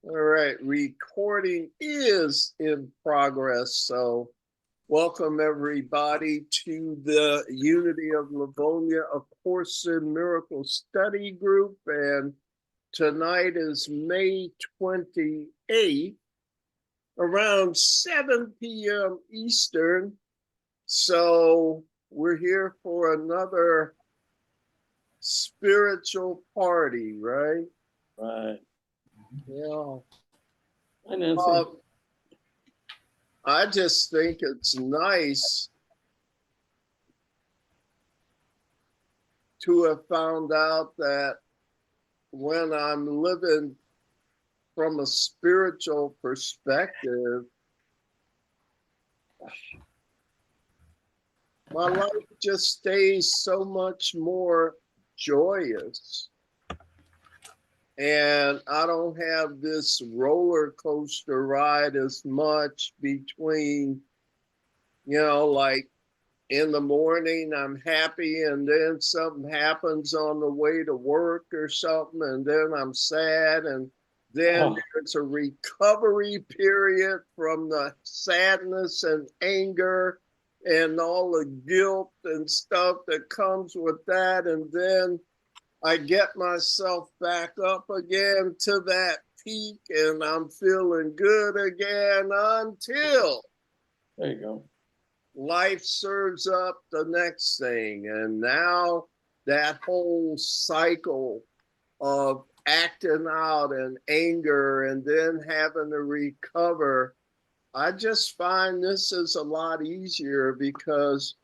All right, recording is in progress. So welcome everybody to the Unity of Livonia, A Course in Miracles Study Group. And tonight is May 28th, around 7 p.m. Eastern. So we're here for another spiritual party, right? Right. Yeah. Hi, Nancy. I just think it's nice to have found out that when I'm living from a spiritual perspective, my life just stays so much more joyous. And I don't have this roller coaster ride as much between, like in the morning, I'm happy, and then something happens on the way to work or something, and then I'm sad, and then there's a recovery period from the sadness and anger and all the guilt and stuff that comes with that, and then I get myself back up again to that peak, and I'm feeling good again until there you go. Life serves up the next thing. And now that whole cycle of acting out and anger and then having to recover, I just find this is a lot easier because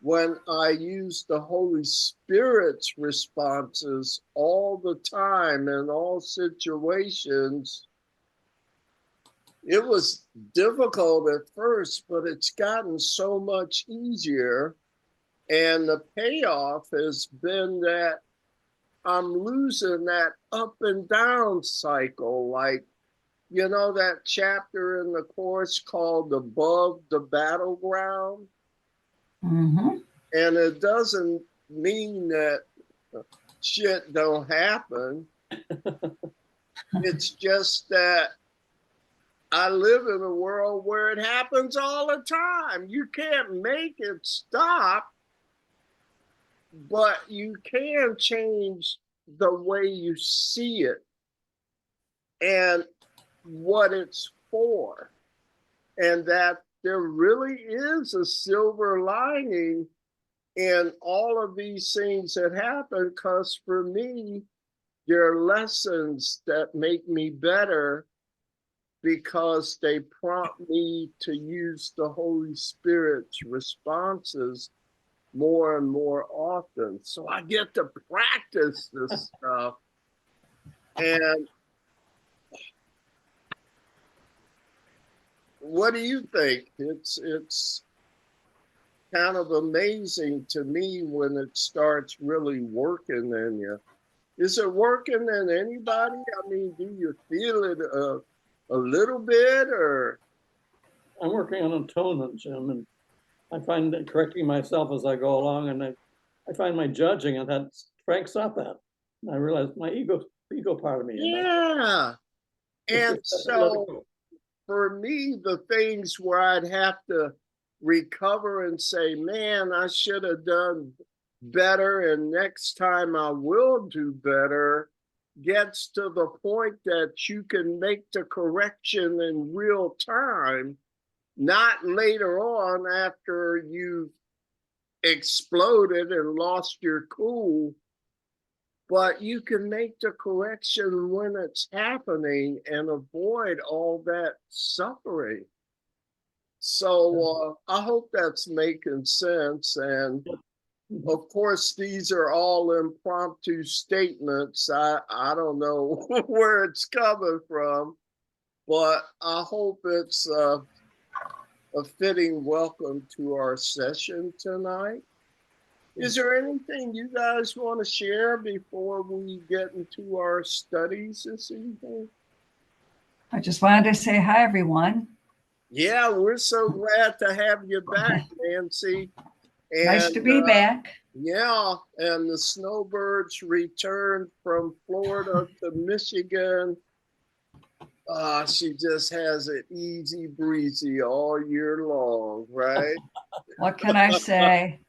when I use the Holy Spirit's responses all the time in all situations, it was difficult at first, but it's gotten so much easier. And the payoff has been that I'm losing that up and down cycle. Like, that chapter in the course called Above the Battleground? Mm-hmm. And it doesn't mean that shit don't happen. It's just that I live in a world where it happens all the time. You can't make it stop, but you can change the way you see it and what it's for. And that there really is a silver lining in all of these things that happen, because for me, there are lessons that make me better because they prompt me to use the Holy Spirit's responses more and more often. So I get to practice this stuff. And what do you think? It's kind of amazing to me when it starts really working in you. Is it working in anybody? I mean, do you feel it a little bit, or? I'm working on atonement, Jim, and I find that correcting myself as I go along, and I find my judging, and that cranks up that. And I realize my ego part of me. Yeah. And so for me, the things where I'd have to recover and say, man, I should have done better, and next time I will do better, gets to the point that you can make the correction in real time, not later on after you've exploded and lost your cool, but you can make the correction when it's happening and avoid all that suffering. So I hope that's making sense. And of course, these are all impromptu statements. I don't know where it's coming from, but I hope it's a fitting welcome to our session tonight. Is there anything you guys want to share before we get into our studies this evening? I just wanted to say hi, everyone. Yeah, we're so glad to have you back, Nancy. And, nice to be back. Yeah, and the snowbirds returned from Florida to Michigan She just has it easy breezy all year long, right? What can I say?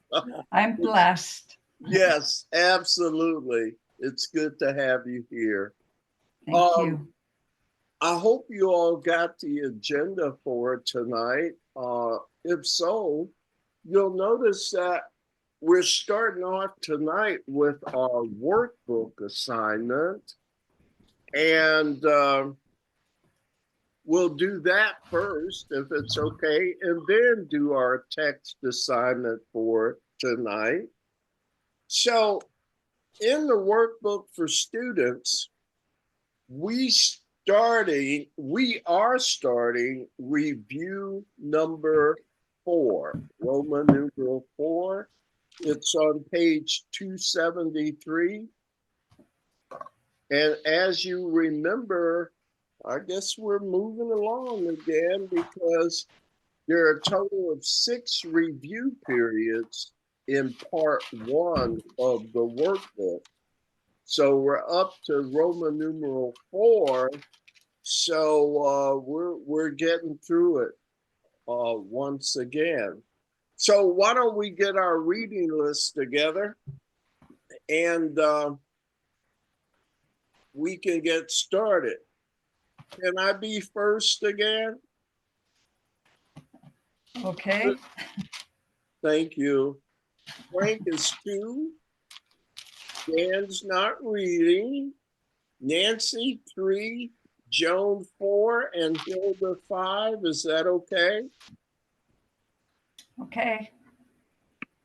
I'm blessed. Yes, absolutely. It's good to have you here. Thank you. I hope you all got the agenda for tonight. If so, you'll notice that we're starting off tonight with our workbook assignment. And we'll do that first, if it's okay, and then do our text assignment for tonight. So in the workbook for students, we are starting review number 4, Roman numeral 4. It's on page 273. And as you remember, I guess we're moving along again because there are a total of 6 review periods in part 1 of the workbook. So we're up to Roman numeral 4. So we're getting through it once again. So why don't we get our reading list together and we can get started. Can I be first again? Okay. Thank you. Frank is 2. Dan's not reading. Nancy 3. Joan 4 and Hilda 5. Is that okay? Okay.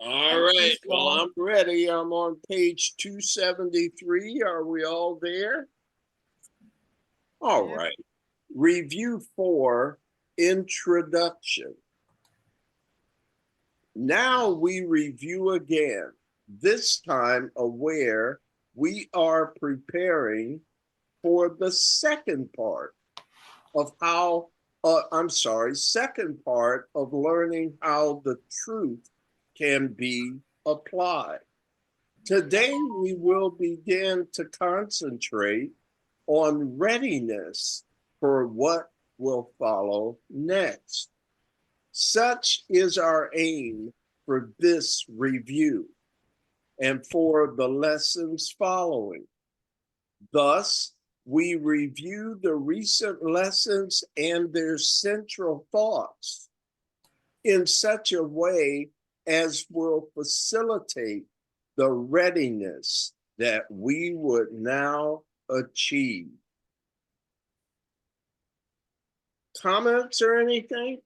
All right. Well, I'm ready. I'm on page 273. Are we all there? All right. Review 4, Introduction. Now we review again, this time aware we are preparing for the second part of second part of learning how the truth can be applied. Today, we will begin to concentrate on readiness for what will follow next. Such is our aim for this review and for the lessons following. Thus, we review the recent lessons and their central thoughts in such a way as will facilitate the readiness that we would now achieve. Comments or anything?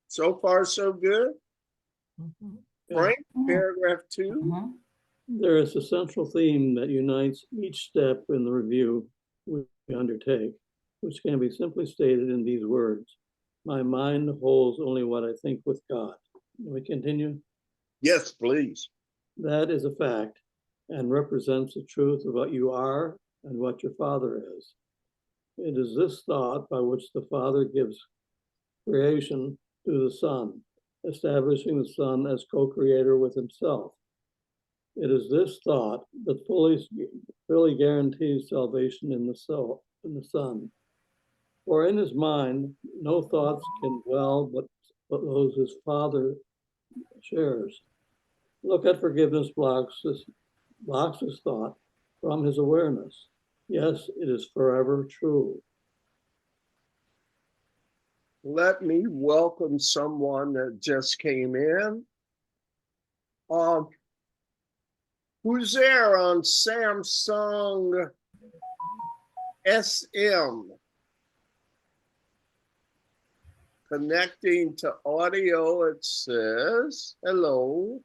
So far, so good. Frank, paragraph 2. Mhm. There is a central theme that unites each step in the review we undertake, which can be simply stated in these words: my mind holds only what I think with God. Can we continue? Yes, please. That is a fact and represents the truth of what you are and what your Father is. It is this thought by which the Father gives creation to the Son, establishing the Son as co-creator with himself. It is this thought that fully guarantees salvation in the Son. For in his mind, no thoughts can dwell but those his Father shares. Look at forgiveness blocks his thought from his awareness. Yes, it is forever true. Let me welcome someone that just came in. Who's there on Samsung SM? Connecting to audio, it says, hello.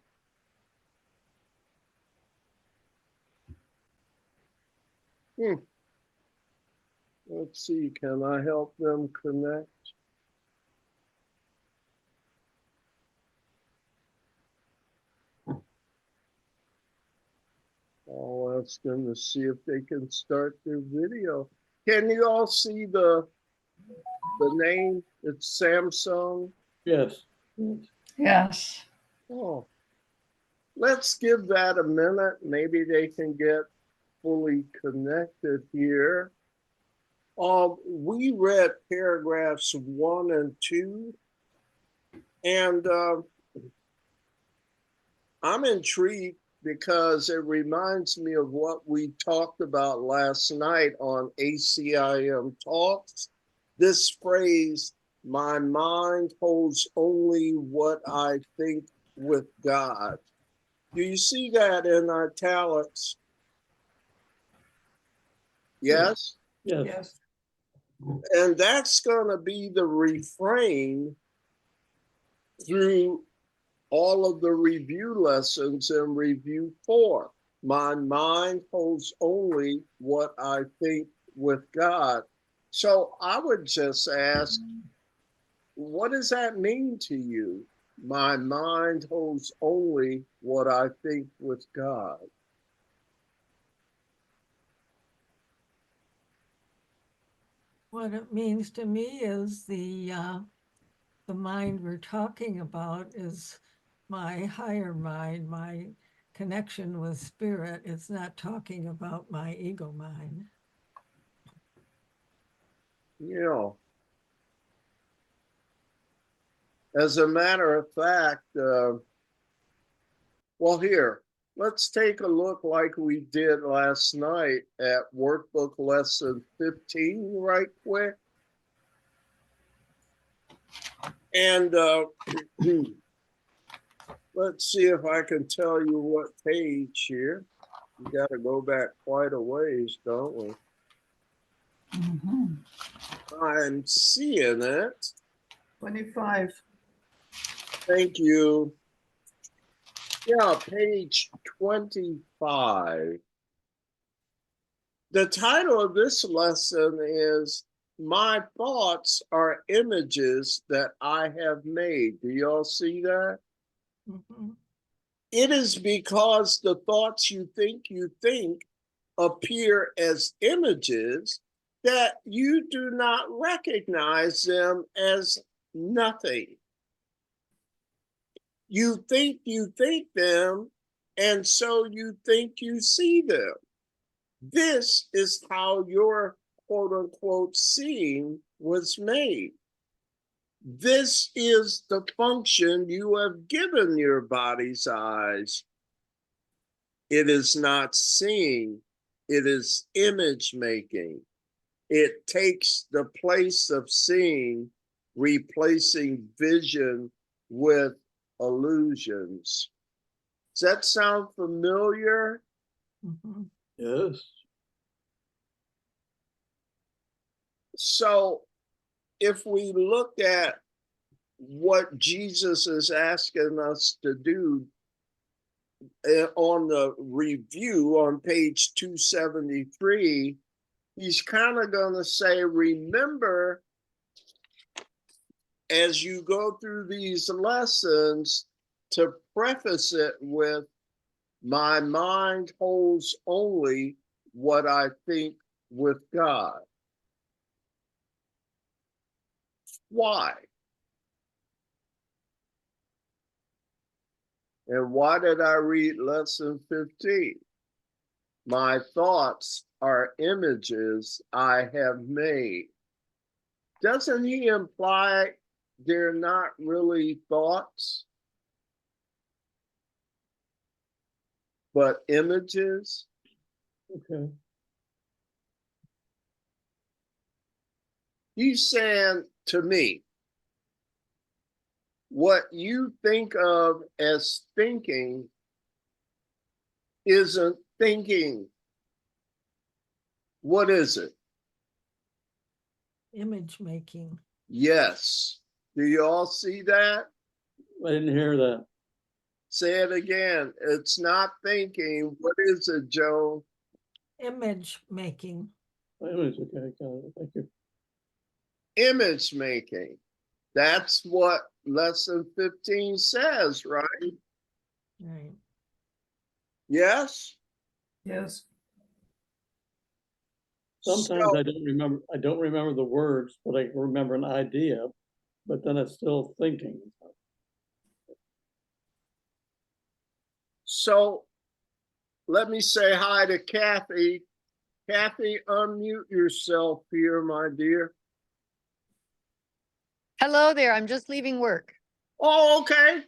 Let's see, can I help them connect? I'll ask them to see if they can start their video. Can you all see the name? It's Samsung. Yes. Yes. Oh, let's give that a minute. Maybe they can get fully connected here. We read paragraphs 1 and 2, and I'm intrigued because it reminds me of what we talked about last night on ACIM Talks. This phrase, my mind holds only what I think with God. Do you see that in italics? Yes? Yes. Yes. And that's going to be the refrain through all of the review lessons in review 4. My mind holds only what I think with God. So I would just ask, what does that mean to you? My mind holds only what I think with God. What it means to me is the mind we're talking about is my higher mind, my connection with spirit. It's not talking about my ego mind. You know, as a matter of fact, well, here, let's take a look like we did last night at workbook lesson 15 right quick. And let's see if I can tell you what page here. You got to go back quite a ways, don't we? Mhm. I'm seeing it. 25. Thank you. Yeah, page 25. The title of this lesson is My Thoughts Are Images That I Have Made. Do y'all see that? Mhm. It is because the thoughts you think appear as images that you do not recognize them as nothing. You think them, and so you think you see them. This is how your quote unquote seeing was made. This is the function you have given your body's eyes. It is not seeing, it is image making. It takes the place of seeing, replacing vision with illusions. Does that sound familiar? Mhm. Yes. So if we look at what Jesus is asking us to do on the review on page 273, he's kind of going to say, remember, as you go through these lessons, to preface it with, my mind holds only what I think with God. Why? And why did I read lesson 15? My thoughts are images I have made. Doesn't he imply they're not really thoughts, but images? Okay. He's saying to me, what you think of as thinking isn't thinking. What is it? Image making. Yes. Do you all see that? I didn't hear that. Say it again. It's not thinking. What is it, Joe? Image making. Anyways, okay, got it. Thank you. Image making. That's what lesson 15 says, right? Right. Yes? Yes. Sometimes So, I don't remember the words, but I remember an idea, but then it's still thinking. so let me say hi to Kathy Kathy, unmute yourself here, my dear. Hello there, I'm just leaving work. Oh, okay.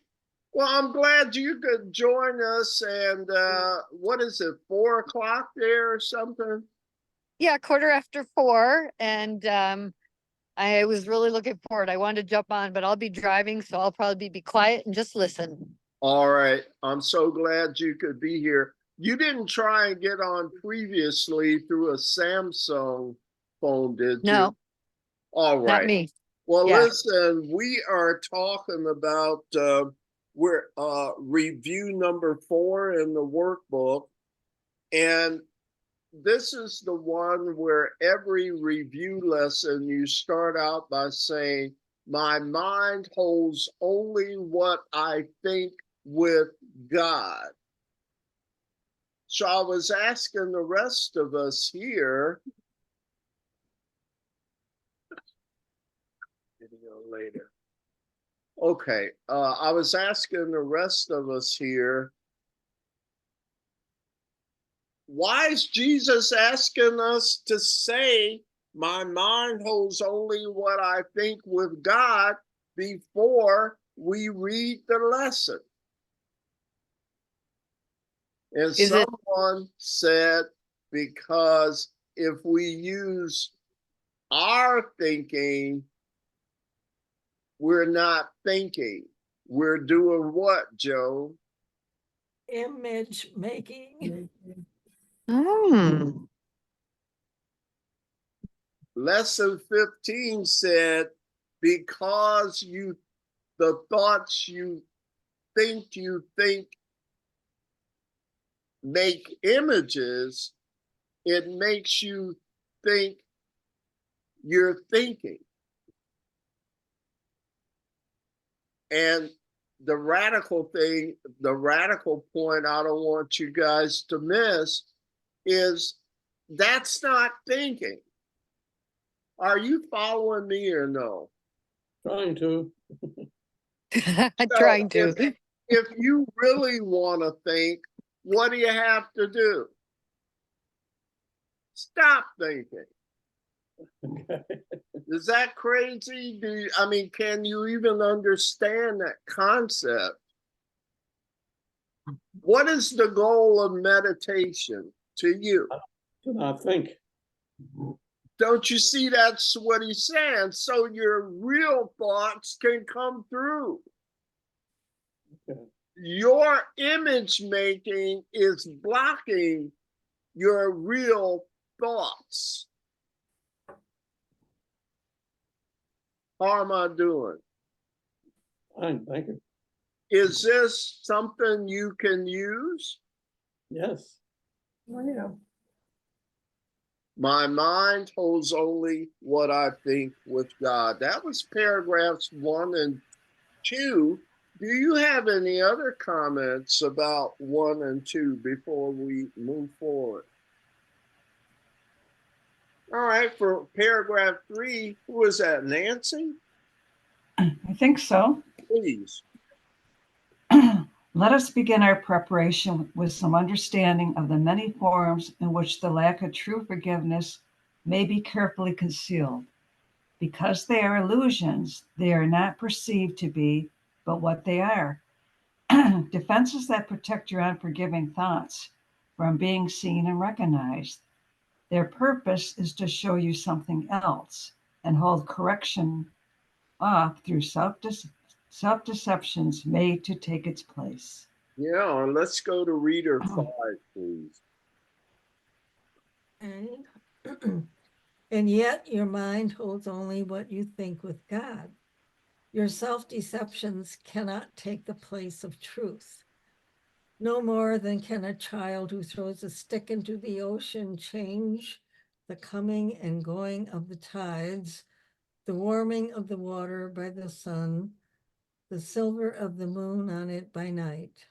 Well, I'm glad you could join us. And what is it, 4 o'clock there or something? Yeah, 4:15, and I was really looking forward. I wanted to jump on, but I'll be driving, so I'll probably be quiet and just listen. All right. I'm so glad you could be here. You didn't try and get on previously through a Samsung phone, did you? No, All not right. me. Well, Yeah. listen, we are talking about we're review number 4 in the workbook. And this is the one where every review lesson you start out by saying, my mind holds only what I think with God. So I was asking the rest of us here, video later. Okay, I was asking the rest of us here, why is Jesus asking us to say, my mind holds only what I think with God before we read the lesson? And Is it- someone said, because if we use our thinking, we're not thinking. We're doing what, Joe? Image making. Hmm. Lesson 15 said, because the thoughts you think make images, it makes you think you're thinking. And the radical point I don't want you guys to miss is that's not thinking. Are you following me or no? Trying to. Trying to. If you really want to think, what do you have to do? Stop thinking. Okay. Is that crazy? Can you even understand that concept? What is the goal of meditation to you? Do not think. Don't you see that's what he's saying? So your real thoughts can come through. Okay. Your image making is blocking your real thoughts. How am I doing? Fine, thank you. Is this something you can use? Yes. Well, yeah. My mind holds only what I think with God. That was paragraphs 1 and 2. Do you have any other comments about 1 and 2 before we move forward? All right, for paragraph 3, who is that, Nancy? I think so. Please. Let us begin our preparation with some understanding of the many forms in which the lack of true forgiveness may be carefully concealed. Because they are illusions, they are not perceived to be, but what they are. Defenses that protect your unforgiving thoughts from being seen and recognized. Their purpose is to show you something else and hold correction off through self-deceptions made to take its place. Yeah, and let's go to reader 5, please. And yet your mind holds only what you think with God. Your self-deceptions cannot take the place of truth. No more than can a child who throws a stick into the ocean change the coming and going of the tides, the warming of the water by the sun, the silver of the moon on it by night.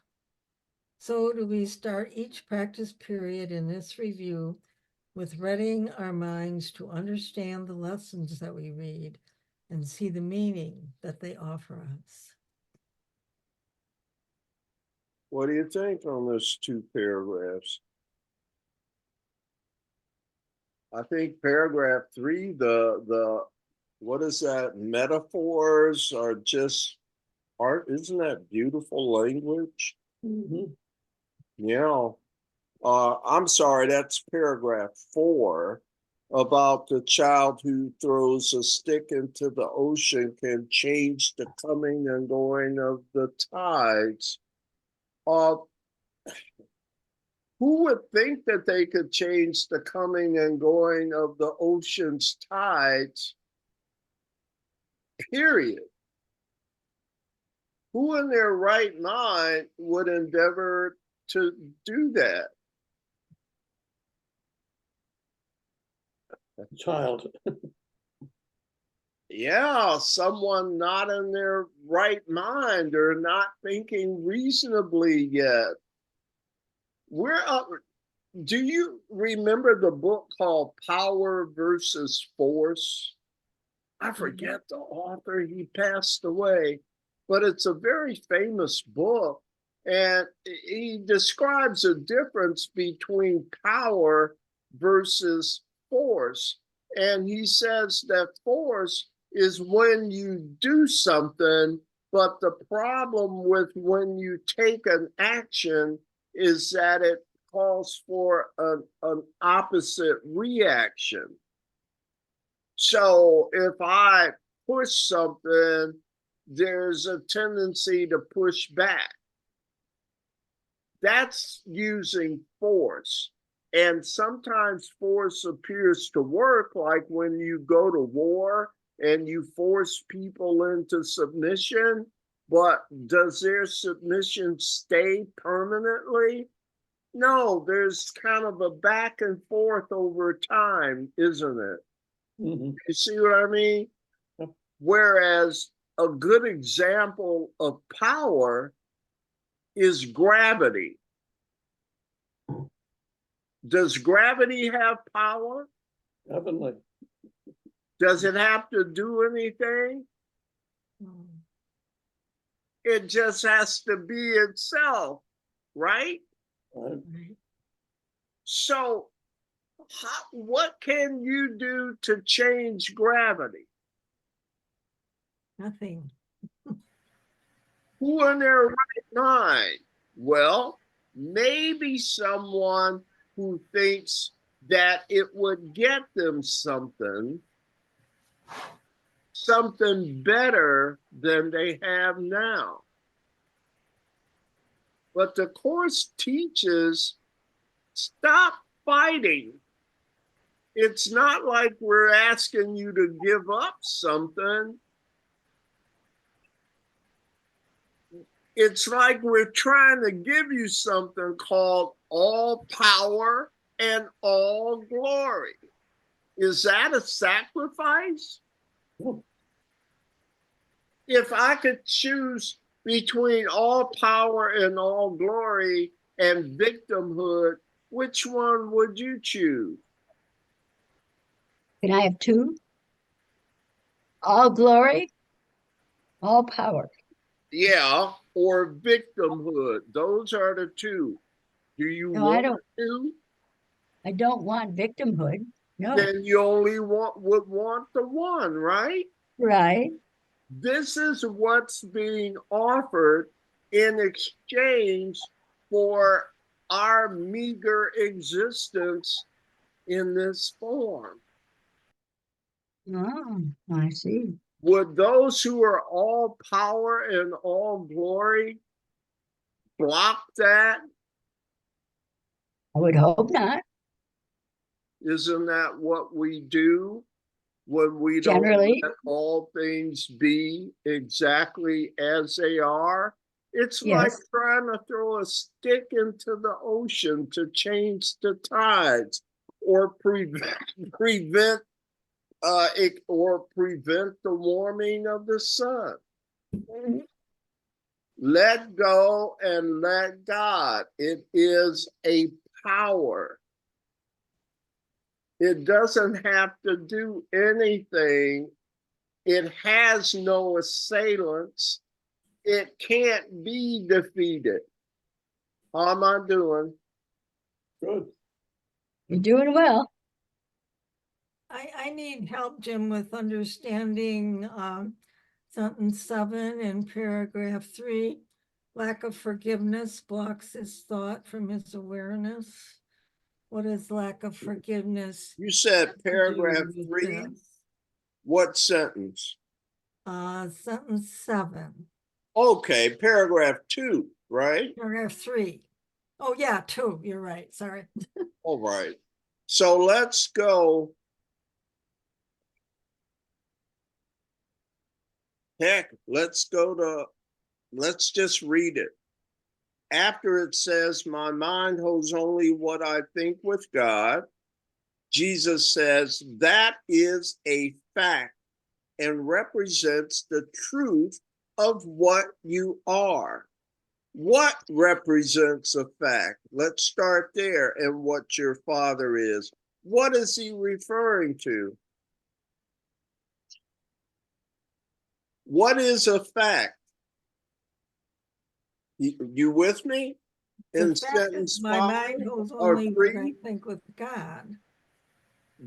So do we start each practice period in this review with readying our minds to understand the lessons that we read and see the meaning that they offer us. What do you think on those 2 paragraphs? I think paragraph 3, the what is that? Metaphors are just art. Isn't that beautiful language? Mhm. Yeah. I'm sorry, that's paragraph 4 about the child who throws a stick into the ocean can change the coming and going of the tides. Uh, who would think that they could change the coming and going of the ocean's tides? Period. Who in their right mind would endeavor to do that? Child. Yeah, someone not in their right mind or not thinking reasonably yet. Where do you remember the book called Power versus Force? I forget the author, he passed away, but it's a very famous book. And he describes a difference between power versus force. And he says that force is when you do something, but the problem with when you take an action is that it calls for an opposite reaction. So if I push something, there's a tendency to push back. That's using force. And sometimes force appears to work, like when you go to war and you force people into submission, but does their submission stay permanently? No, there's kind of a back and forth over time, isn't it? Mhm. You see what I mean? Yep. Whereas a good example of power is gravity. Does gravity have power? Definitely. Does it have to do anything? Mm. It just has to be itself, right? Right. Right. So, what can you do to change gravity? Nothing. Who in their right mind? Well, maybe someone who thinks that it would get them something better than they have now. But the course teaches stop fighting. It's not like we're asking you to give up something. It's like we're trying to give you something called all power and all glory. Is that a sacrifice? Yep. If I could choose between all power and all glory and victimhood, which one would you choose? Can I have two? All glory, all power. Yeah, or victimhood. Those are the two. Do you No, I want to? don't want victimhood. No, Then you only would want the one, right? right. This is what's being offered in exchange for our meager existence in this form. Oh, I see. Would those who are all power and all glory block that? I would hope not. Isn't that what we do when we don't Generally, let all things be exactly as they are? It's like yes. trying to throw a stick into the ocean to change the tides or prevent prevent the warming of the sun. Let go and let God. It is a power. It doesn't have to do anything. It has no assailants. It can't be defeated. How am I doing? Good. You're doing well. I need help, Jim, with understanding sentence 7 in paragraph 3. Lack of forgiveness blocks his thought from his awareness. What is lack of forgiveness You said to do paragraph with 3. this? What sentence? Sentence 7, Okay, paragraph 2, right? paragraph 3. Oh, yeah, 2, you're right, sorry. All right. So let's go. Heck, let's just read it. After it says, my mind holds only what I think with God, Jesus says, that is a fact and represents the truth of what you are. What represents a fact? Let's start there, and what your Father is. What is he referring to? What is a fact? You with me? The In fact that sentence my 5 mind holds or only what I 3? think with God.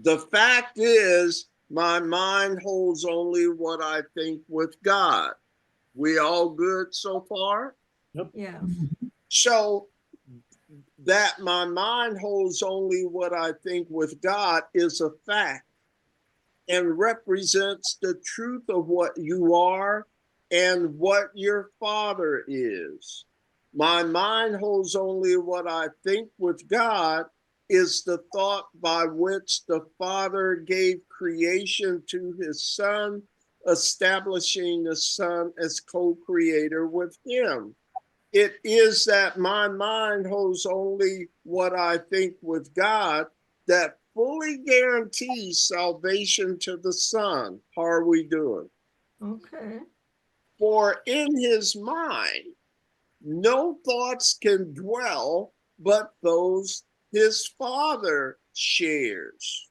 The fact is, my mind holds only what I think with God. We all good so far? Yes. So that my mind holds only what I think with God is a fact and represents the truth of what you are and what your Father is. My mind holds only what I think with God is the thought by which the Father gave creation to his Son, establishing the Son as co-creator with him. It is that my mind holds only what I think with God that fully guarantees salvation to the Son. How are we doing? Okay. For in his mind, no thoughts can dwell but those his Father shares.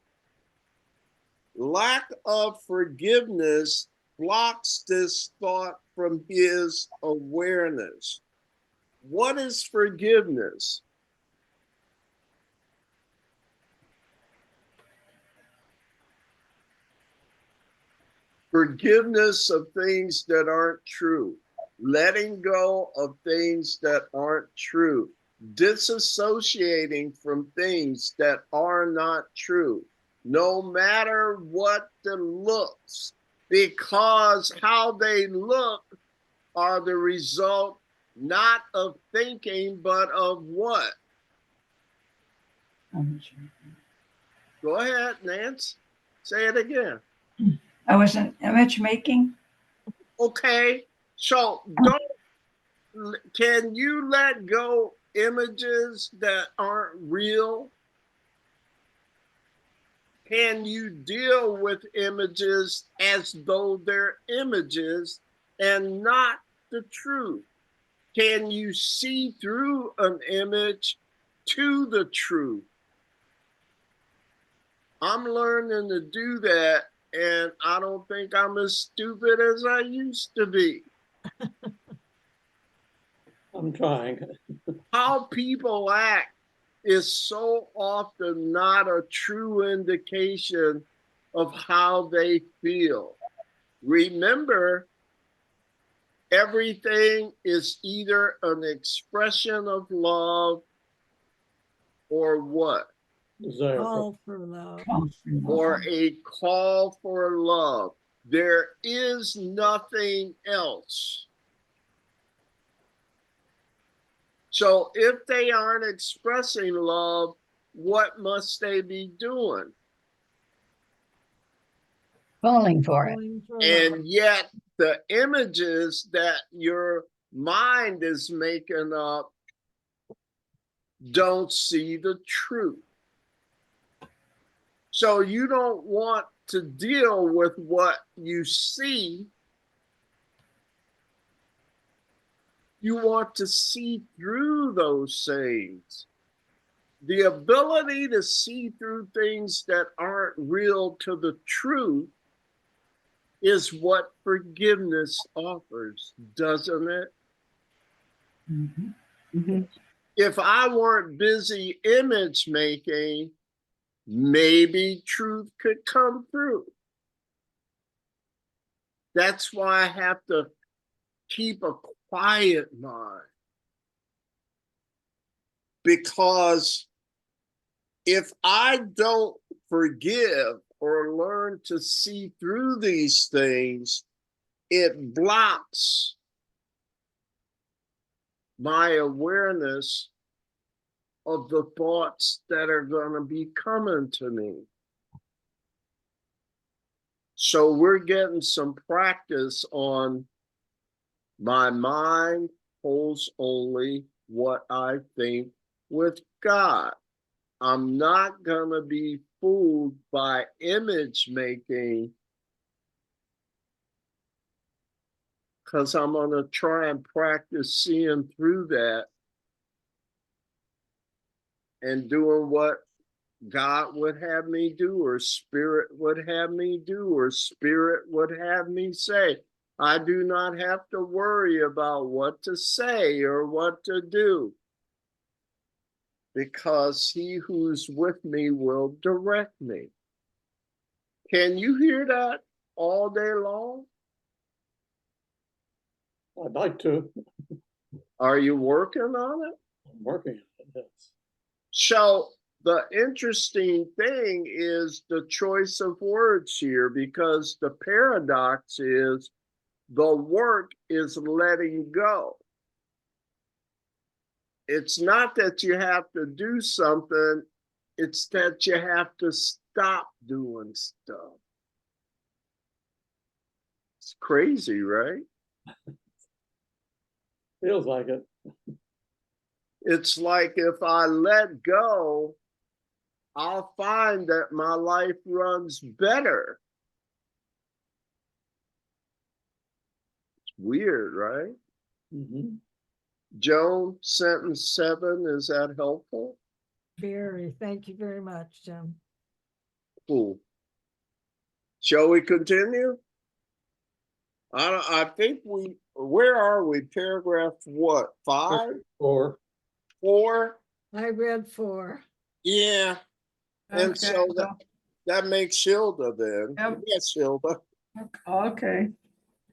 Lack of forgiveness blocks this thought from his awareness. What is forgiveness? Forgiveness of things that aren't true. Letting go of things that aren't true. Disassociating from things that are not true. No matter what the looks, because how they look are the result not of thinking, but of what? Go ahead, Nance. Say it again. I was an image making. Okay, so can you let go images that aren't real? Can you deal with images as though they're images and not the truth? Can you see through an image to the truth? I'm learning to do that, and I don't think I'm as stupid as I used to be. I'm trying. How people act is so often not a true indication of how they feel. Remember, everything is either an expression of love or what? Desire. Call for love. Or a call for love. There is nothing else. So if they aren't expressing love, what must they be doing? Falling for it. Calling for love. And yet the images that your mind is making up don't see the truth. So you don't want to deal with what you see. You want to see through those things. The ability to see through things that aren't real to the truth is what forgiveness offers, doesn't it? Mm-hmm. If I weren't busy image making, maybe truth could come through. That's why I have to keep a quiet mind. Because if I don't forgive or learn to see through these things, it blocks my awareness of the thoughts that are going to be coming to me. So we're getting some practice on my mind holds only what I think with God. I'm not going to be fooled by image making because I'm going to try and practice seeing through that and doing what God would have me do, or Spirit would have me do, or Spirit would have me say. I do not have to worry about what to say or what to do, because he who's with me will direct me. Can you hear that all day long? I'd like to. Are you working on it? I'm working on it, yes. So the interesting thing is the choice of words here, because the paradox is the work is letting go. It's not that you have to do something, it's that you have to stop doing stuff. It's crazy, right? Feels like it. It's like if I let go, I'll find that my life runs better. It's weird, right? Mm-hmm. Joan, sentence 7, is that helpful? Very, thank you very much, Jim. Cool. Shall we continue? I think where are we? Paragraph what? 5? Or 4? I read 4. Yeah. And Okay, so that makes Hilda then. Yep. Yes, Hilda. okay.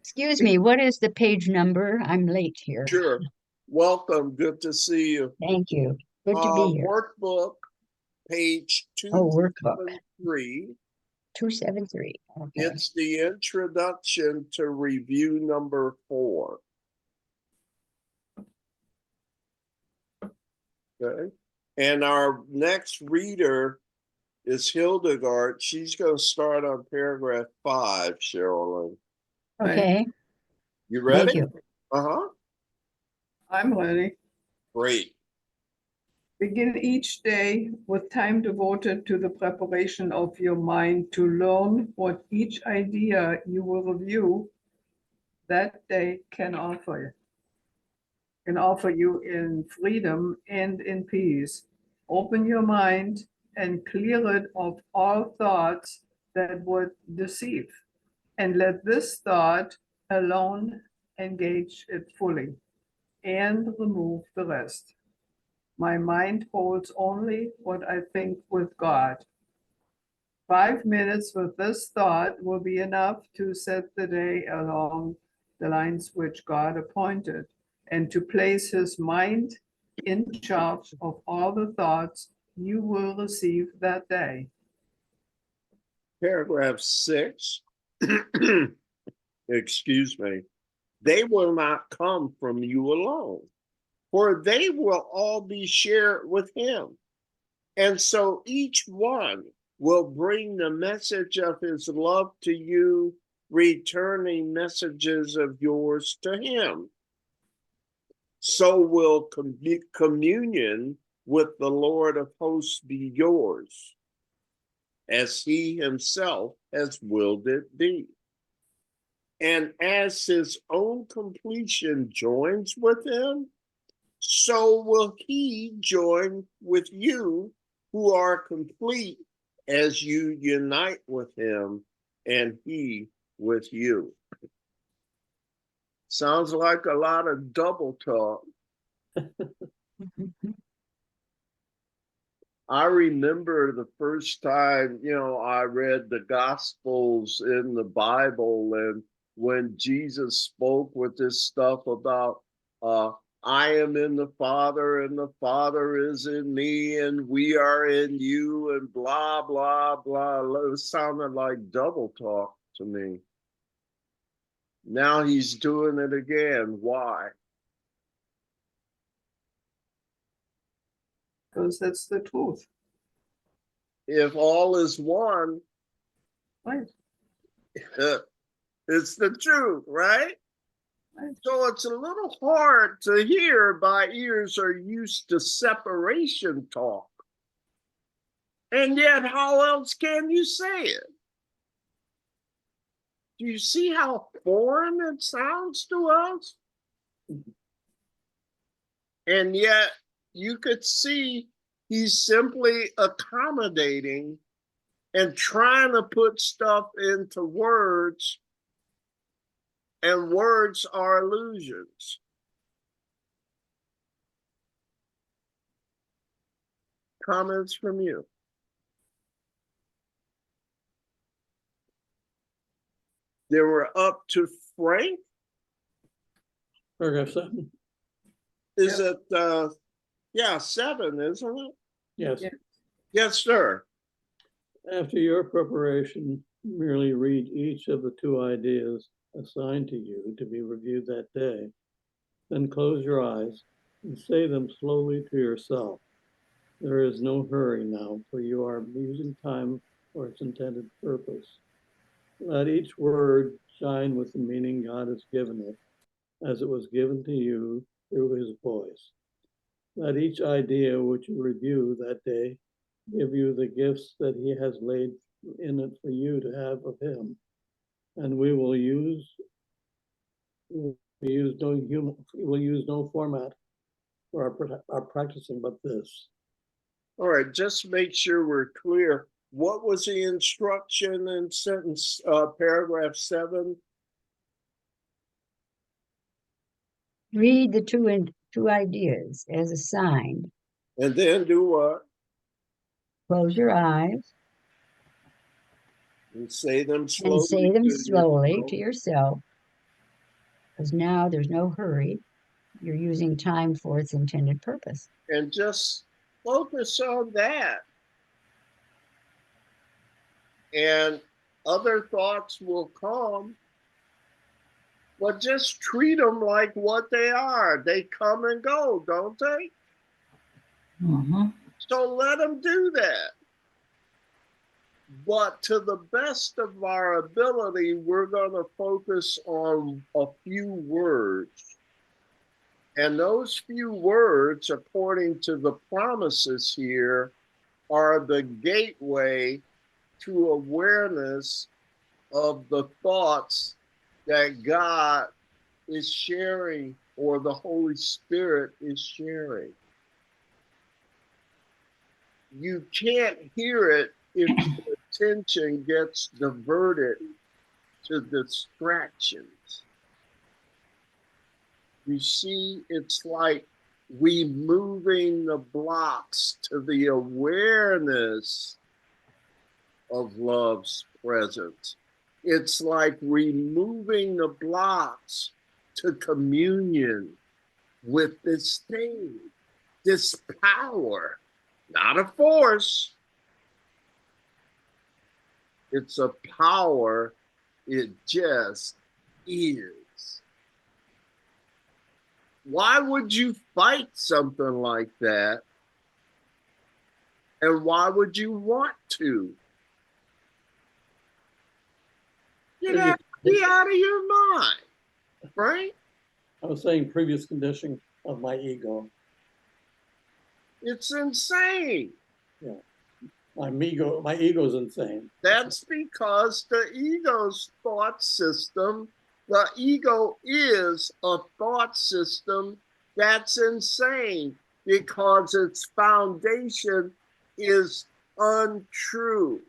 Excuse me, what is the page number? I'm late here. Sure. Welcome. Good to see you. Thank you. Good to be here. Workbook, page Oh, workbook 273. 273. Okay. It's the introduction to review number 4. Okay. And our next reader is Hildegard. She's going to start on paragraph 5, Sherilyn. Okay. You ready? Thank you. Uh-huh. I'm ready. Great. Begin each day with time devoted to the preparation of your mind to learn what each idea you will review that day can offer you in freedom and in peace. Open your mind and clear it of all thoughts that would deceive, and let this thought alone engage it fully and remove the rest. My mind holds only what I think with God. 5 minutes with this thought will be enough to set the day along the lines which God appointed, and to place his mind in charge of all the thoughts you will receive that day. Paragraph 6. Excuse me. They will not come from you alone, for they will all be shared with him. And so each one will bring the message of his love to you, returning messages of yours to him. So will communion with the Lord of hosts be yours, as he himself has willed it be. And as his own completion joins with him, so will he join with you who are complete as you unite with him and he with you. Sounds like a lot of double talk. I remember the first time, I read the Gospels in the Bible, and when Jesus spoke with this stuff about, I am in the Father, and the Father is in me, and we are in you, and blah, blah, blah. It sounded like double talk to me. Now he's doing it again. Why? Because that's the truth. If all is one, Right. it's the truth, right? Right. So it's a little hard to hear. My ears are used to separation talk. And yet, how else can you say it? Do you see how foreign it sounds to us? And yet, you could see he's simply accommodating and trying to put stuff into words, and words are illusions. Comments from you? They were up to Frank. Paragraph 7. Is it, 7, isn't it? Yes. Yeah. Yes, sir. After your preparation, merely read each of the 2 ideas assigned to you to be reviewed that day. Then close your eyes and say them slowly to yourself. There is no hurry now, for you are using time for its intended purpose. Let each word shine with the meaning God has given it, as it was given to you through his voice. Let each idea which you review that day give you the gifts that he has laid in it for you to have of him. And we will use no format for our practicing but this. All right, just make sure we're clear. What was the instruction in sentence, paragraph 7? Read the two ideas as assigned. And then do what? Close your eyes And say them slowly. and say them slowly to yourself, because now there's no hurry. You're using time for its intended purpose. And just focus on that. And other thoughts will come, but just treat them like what they are. They come and go, don't they? Mm-hmm. So let them do that. But to the best of our ability, we're going to focus on a few words. And those few words, according to the promises here, are the gateway to awareness of the thoughts that God is sharing, or the Holy Spirit is sharing. You can't hear it if your attention gets diverted to distractions. You see, it's like removing the blocks to the awareness of love's presence. It's like removing the blocks to communion with this thing, this power, not a force. It's a power. It just is. Why would you fight something like that? And why would you want to? Get out of your mind, right? I was saying previous conditioning of my ego. It's insane. Yeah. My ego's insane. That's because the ego's thought system, the ego is a thought system that's insane because its foundation is untrue.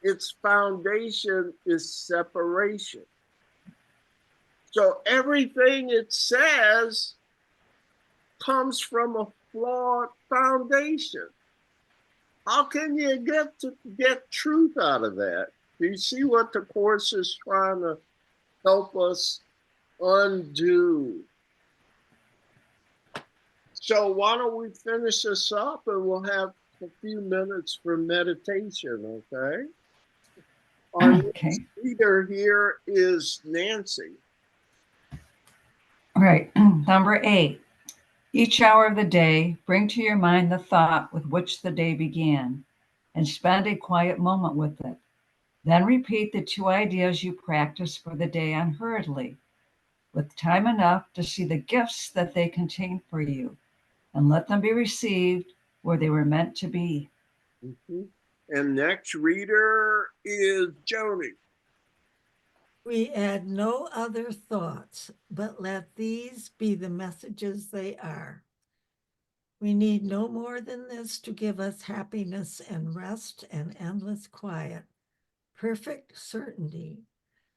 Its foundation is separation. So everything it says comes from a flawed foundation. How can you get truth out of that? Do you see what the Course is trying to help us undo? So why don't we finish this up and we'll have a few minutes for meditation, okay? Our next Okay. reader here is Nancy. All right. Number 8. Each hour of the day, bring to your mind the thought with which the day began and spend a quiet moment with it. Then repeat the 2 ideas you practiced for the day unhurriedly, with time enough to see the gifts that they contain for you, and let them be received where they were meant to be. Mm-hmm. And next reader is Joni. We add no other thoughts, but let these be the messages they are. We need no more than this to give us happiness and rest and endless quiet, perfect certainty,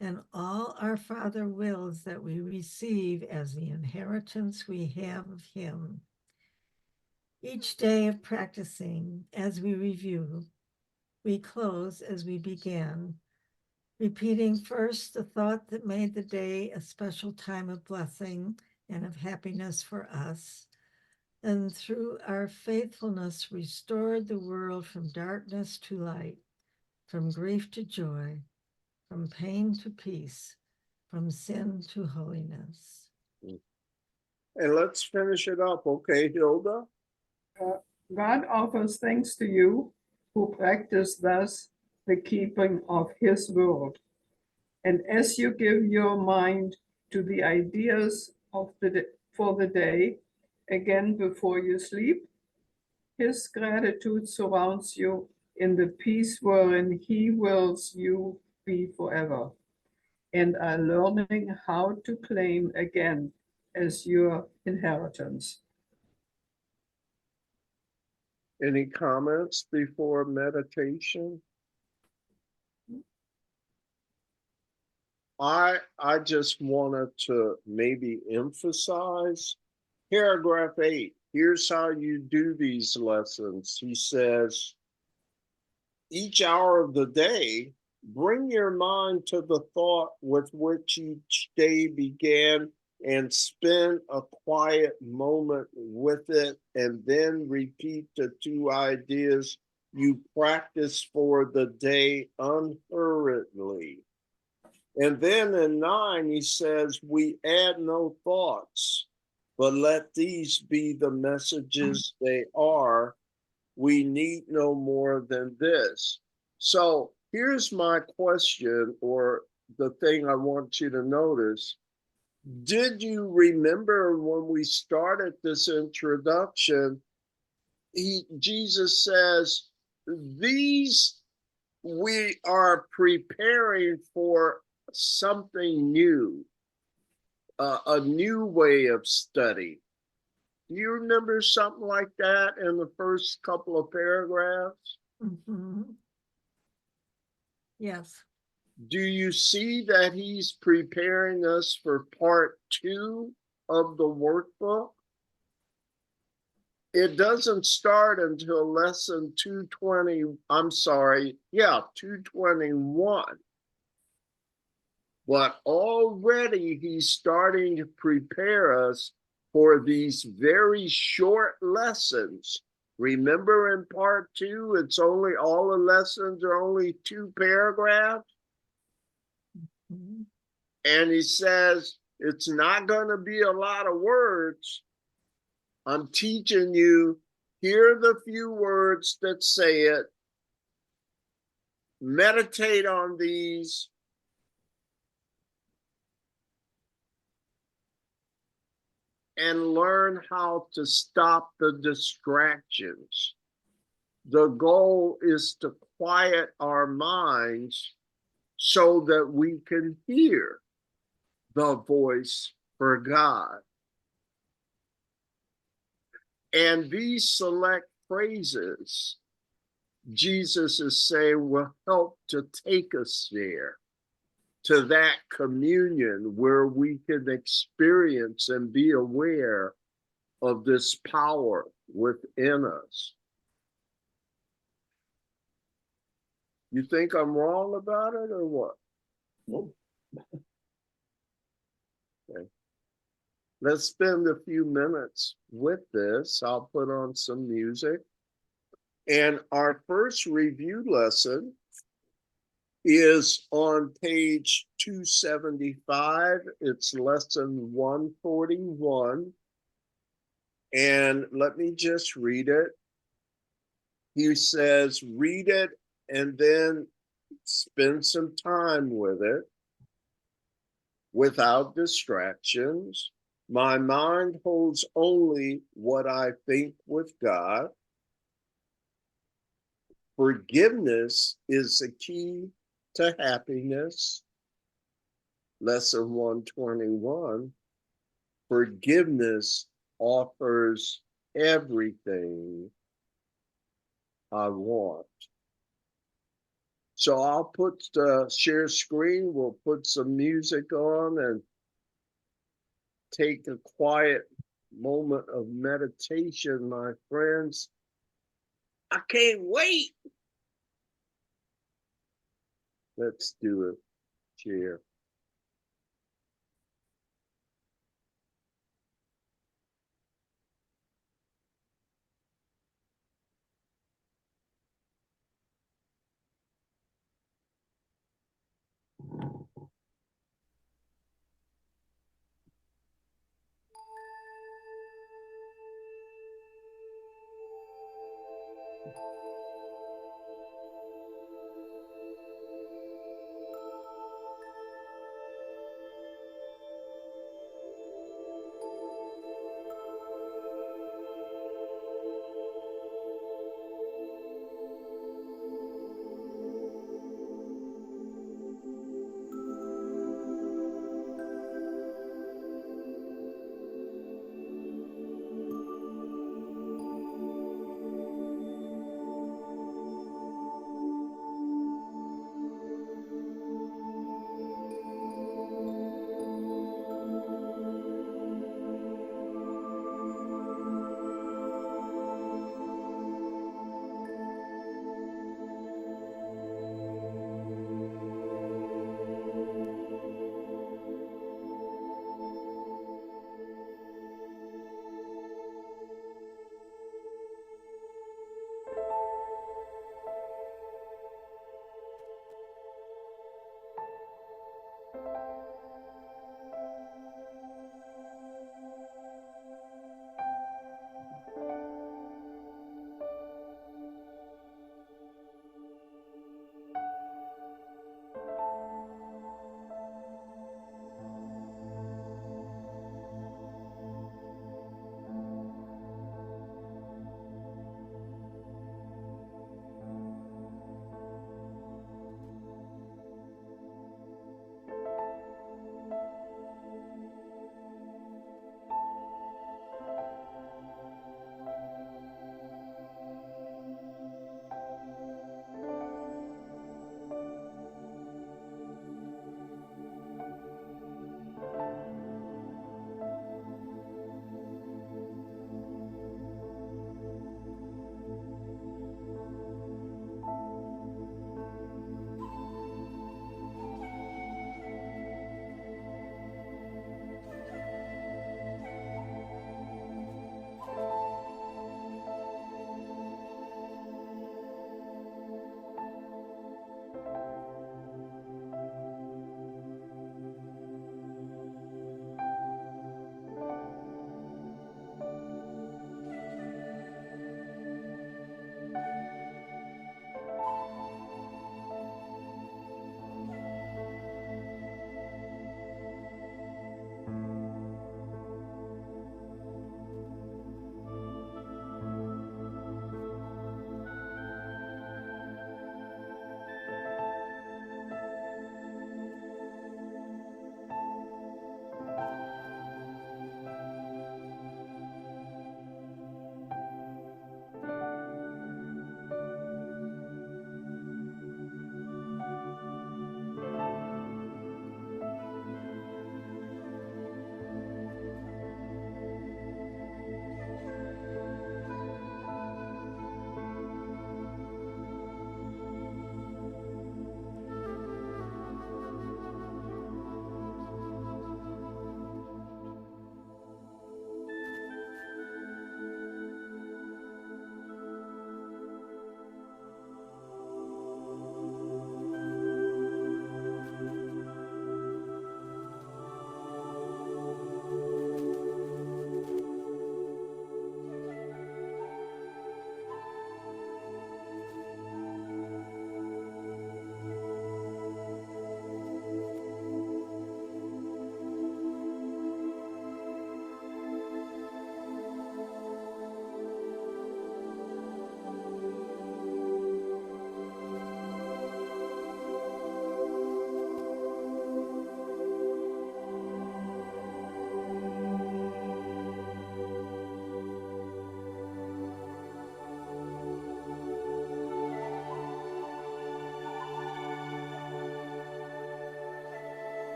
and all our Father wills that we receive as the inheritance we have of Him. Each day of practicing, as we review, we close as we began, repeating first the thought that made the day a special time of blessing and of happiness for us, and through our faithfulness restored the world from darkness to light, from grief to joy, from pain to peace, from sin to holiness. And let's finish it up, okay, Hilda? God offers thanks to you who practice thus the keeping of his word. And as you give your mind to the ideas of for the day, again before you sleep, his gratitude surrounds you in the peace wherein he wills you be forever, and are learning how to claim again as your inheritance. Any comments before meditation? I just wanted to maybe emphasize paragraph 8. Here's how you do these lessons. He says, each hour of the day, bring your mind to the thought with which each day began and spend a quiet moment with it, and then repeat the 2 ideas you practice for the day unhurriedly. And then in 9, he says, we add no thoughts, but let these be the messages they are. We need no more than this. So here's my question, or the thing I want you to notice. Did you remember when we started this introduction, Jesus says, these we are preparing for something new, a new way of study. Do you remember something like that in the first couple of paragraphs? Mhm. Yes. Do you see that he's preparing us for part 2 of the workbook? It doesn't start until lesson 220. I'm sorry. Yeah, 221. But already he's starting to prepare us for these very short lessons. Remember in part 2, it's only, all the lessons are only 2 paragraphs. Mhm. And he says, it's not going to be a lot of words. I'm teaching you, here are the few words that say it. Meditate on these. And learn how to stop the distractions. The goal is to quiet our minds so that we can hear the voice for God. And these select phrases, Jesus is saying, will help to take us there, to that communion where we can experience and be aware of this power within us. You think I'm wrong about it or what? Nope. Let's spend a few minutes with this. I'll put on some music. And our first review lesson is on page 275. It's lesson 141. And let me just read it. He says, read it and then spend some time with it without distractions. My mind holds only what I think with God. Forgiveness is the key to happiness. Lesson 121. Forgiveness offers everything I want. So I'll put share screen. We'll put some music on and take a quiet moment of meditation, my friends. I can't wait. Let's do it. Share.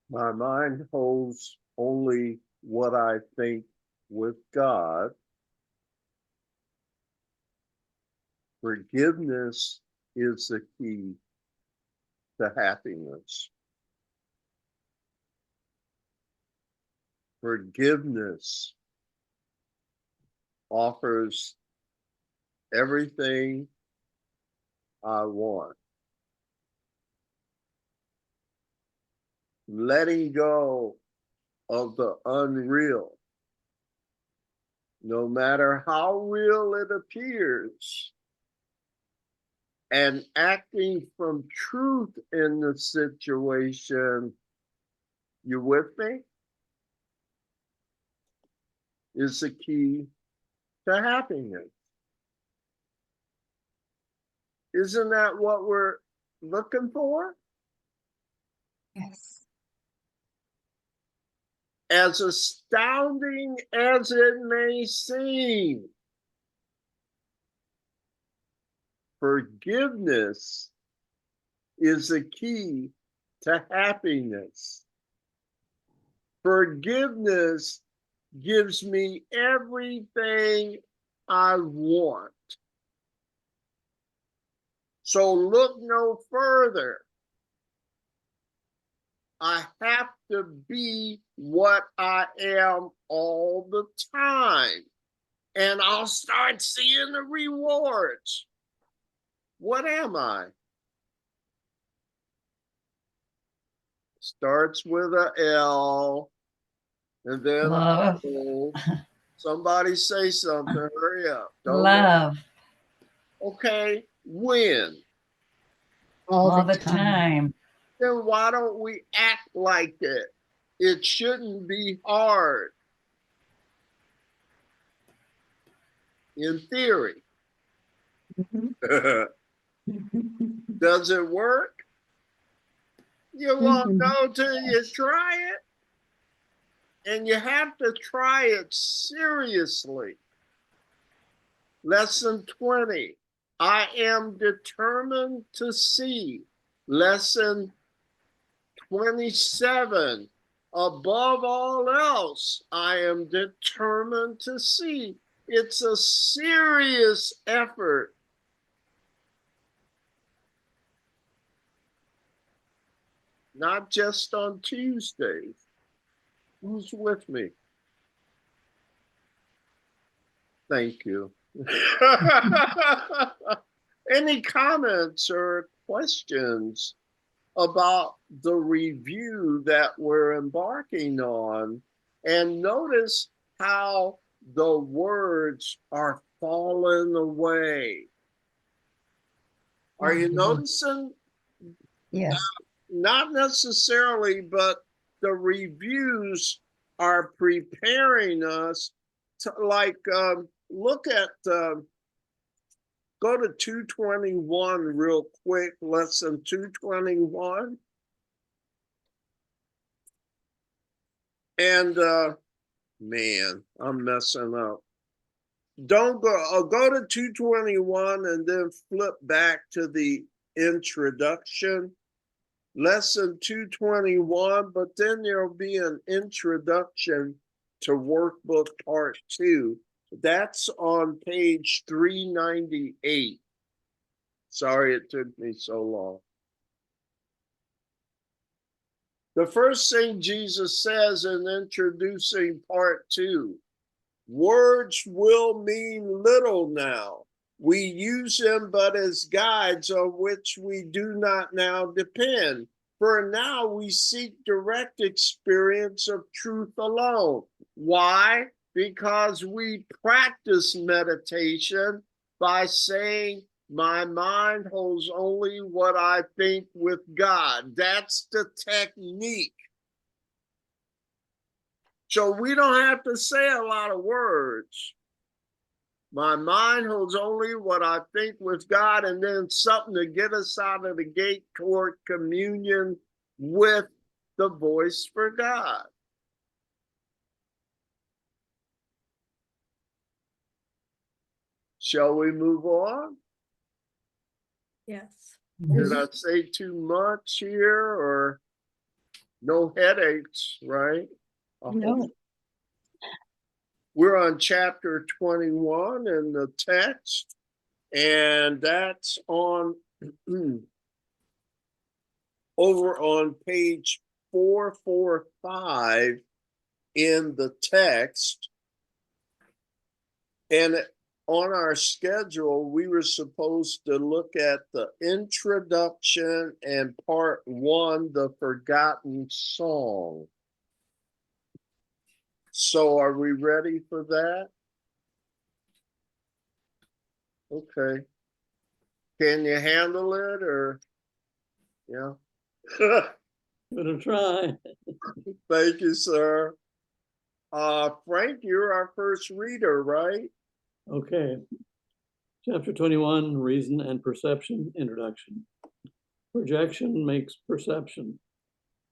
My mind holds only what I think with God. Forgiveness is the key to happiness. Forgiveness offers everything I want. Letting go of the unreal, no matter how real it appears, and acting from truth in the situation, you with me? Is the key to happiness. Isn't that what we're looking for? Yes. As astounding as it may seem, forgiveness is the key to happiness. Forgiveness gives me everything I want. So look no further. I have to be what I am all the time. And I'll start seeing the rewards. What am I? Starts with a L, and then Love. O. Somebody say something, hurry up. Don't Love. Okay, when? All the time. Then why don't we act like it? It shouldn't be hard. In theory. Mhm. Does it work? You won't know till you try it. And you have to try it seriously. Lesson 20. I am determined to see. Lesson 27. Above all else, I am determined to see. It's a serious effort. Not just on Tuesdays. Who's with me? Thank you. Any comments or questions about the review that we're embarking on? And notice how the words are falling away. Are you noticing? Yes. Not necessarily, but the reviews are preparing us to look at, go to 221 real quick, lesson 221. And man, I'm messing up. Don't go to 221 and then flip back to the introduction. Lesson 221, but then there'll be an introduction to workbook part 2. That's on page 398. Sorry it took me so long. The first thing Jesus says in introducing part 2, words will mean little now. We use them but as guides on which we do not now depend. For now we seek direct experience of truth alone. Why? Because we practice meditation by saying, my mind holds only what I think with God. That's the technique. So we don't have to say a lot of words. My mind holds only what I think with God, and then something to get us out of the gate toward communion with the voice for God. Shall we move on? Yes. Did I say too much here, or? No headaches, right? I No. hope. We're on chapter 21 in the text, and that's on over on page 445 in the text. And on our schedule, we were supposed to look at the introduction and part 1, the forgotten song. So are we ready for that? Okay. Can you handle it, or yeah? Gonna try. Thank you, sir. Frank, you're our first reader, right? Okay. Chapter 21, Reason and Perception, Introduction. Projection makes perception.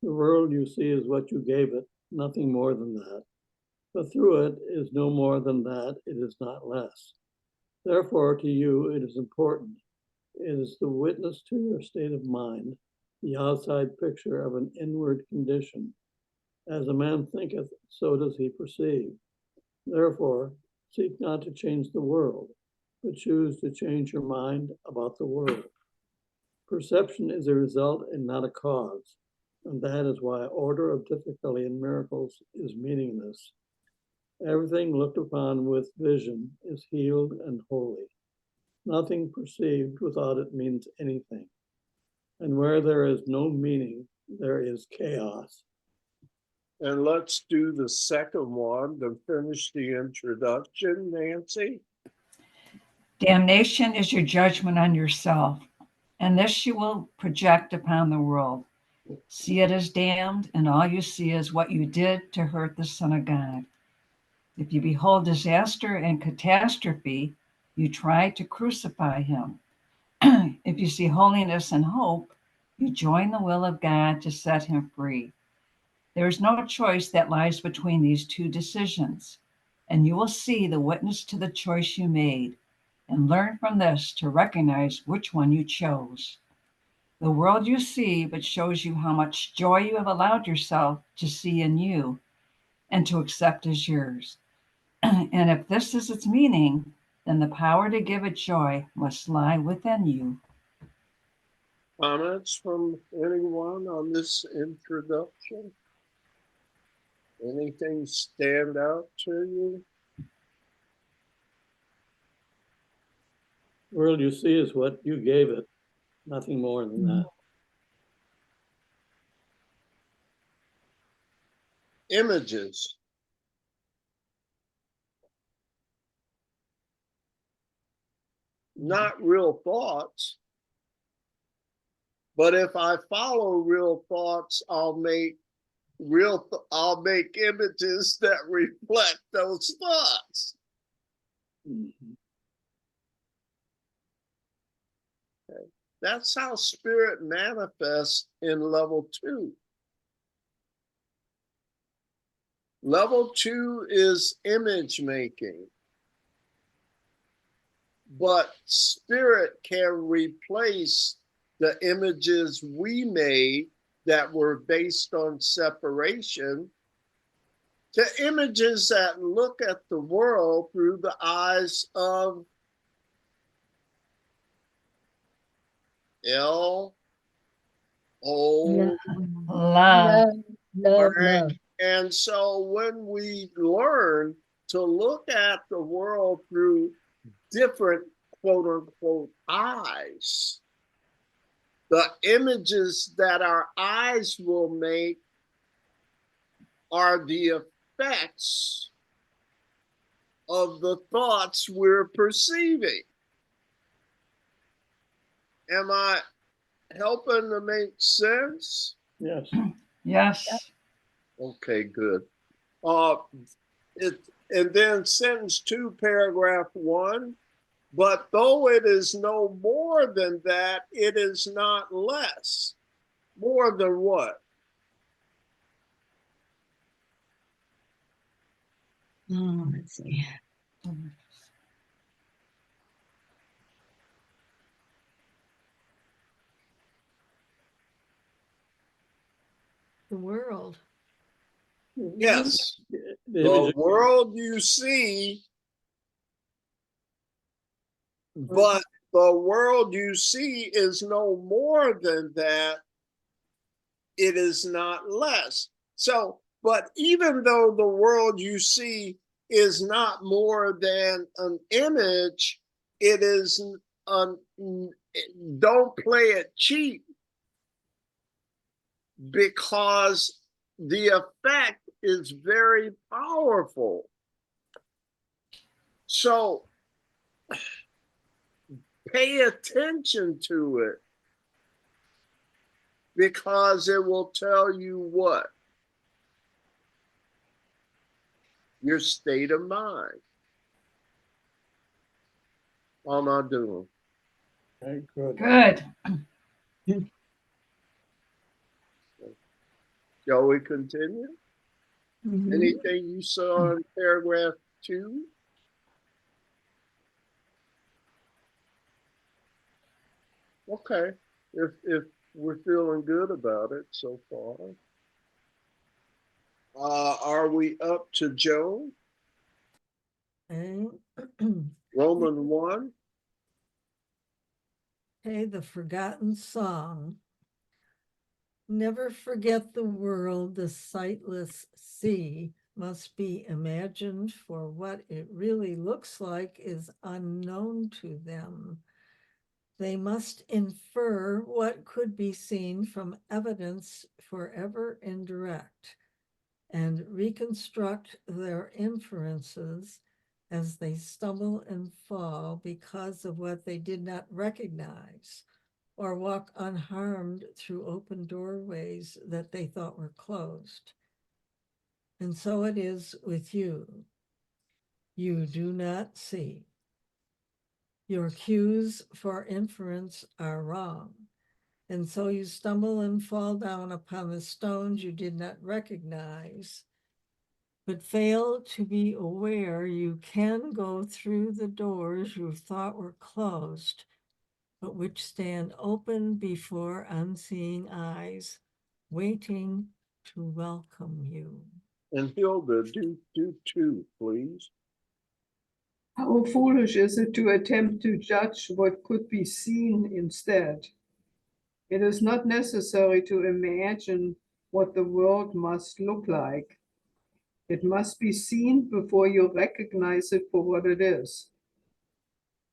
The world you see is what you gave it, nothing more than that. But through it is no more than that, it is not less. Therefore, to you, it is important. It is the witness to your state of mind, the outside picture of an inward condition. As a man thinketh, so does he perceive. Therefore, seek not to change the world, but choose to change your mind about the world. Perception is a result and not a cause, and that is why order of difficulty in miracles is meaningless. Everything looked upon with vision is healed and holy. Nothing perceived without it means anything. And where there is no meaning, there is chaos. And let's do the second one to finish the introduction, Nancy. Damnation is your judgment on yourself, and this you will project upon the world. See it as damned, and all you see is what you did to hurt the Son of God. If you behold disaster and catastrophe, you try to crucify him. If you see holiness and hope, you join the will of God to set him free. There is no choice that lies between these two decisions, and you will see the witness to the choice you made and learn from this to recognize which one you chose. The world you see but shows you how much joy you have allowed yourself to see in you and to accept as yours. And if this is its meaning, then the power to give it joy must lie within you. Comments from anyone on this introduction? Anything stand out to you? The world you see is what you gave it, nothing more than that. Images. Not real thoughts. But if I follow real thoughts, I'll make images that reflect those thoughts. Mhm. Okay. That's how spirit manifests in level 2. Level 2 is image making. But spirit can replace the images we made that were based on separation to images that look at the world through the eyes of L O Love. Love. And so when we learn to look at the world through different quote unquote eyes, the images that our eyes will make are the effects of the thoughts we're perceiving. Am I helping to make sense? Yes. Yes. Okay, good. And then sentence 2, paragraph 1. But though it is no more than that, it is not less. More than what? Oh, let's see. the world. Yes, The image the world you see, but the world you see is no more than that. It is not less. So, but even though the world you see is not more than an image, it is don't play it cheap, because the effect is very powerful. So pay attention to it, because it will tell you what? Your state of mind. How am I doing? Okay, good. Good. Shall we continue? Mhm. Anything you saw in paragraph 2? Okay, if we're feeling good about it so far. Are we up to Joe? Okay. Roman 1? Okay, the forgotten song. Never forget the world the sightless see must be imagined, for what it really looks like is unknown to them. They must infer what could be seen from evidence forever indirect, and reconstruct their inferences as they stumble and fall because of what they did not recognize, or walk unharmed through open doorways that they thought were closed. And so it is with you. You do not see. Your cues for inference are wrong. And so you stumble and fall down upon the stones you did not recognize, but fail to be aware you can go through the doors you thought were closed, but which stand open before unseeing eyes, waiting to welcome you. And Hilda, do 2, please. How foolish is it to attempt to judge what could be seen instead? It is not necessary to imagine what the world must look like. It must be seen before you recognize it for what it is.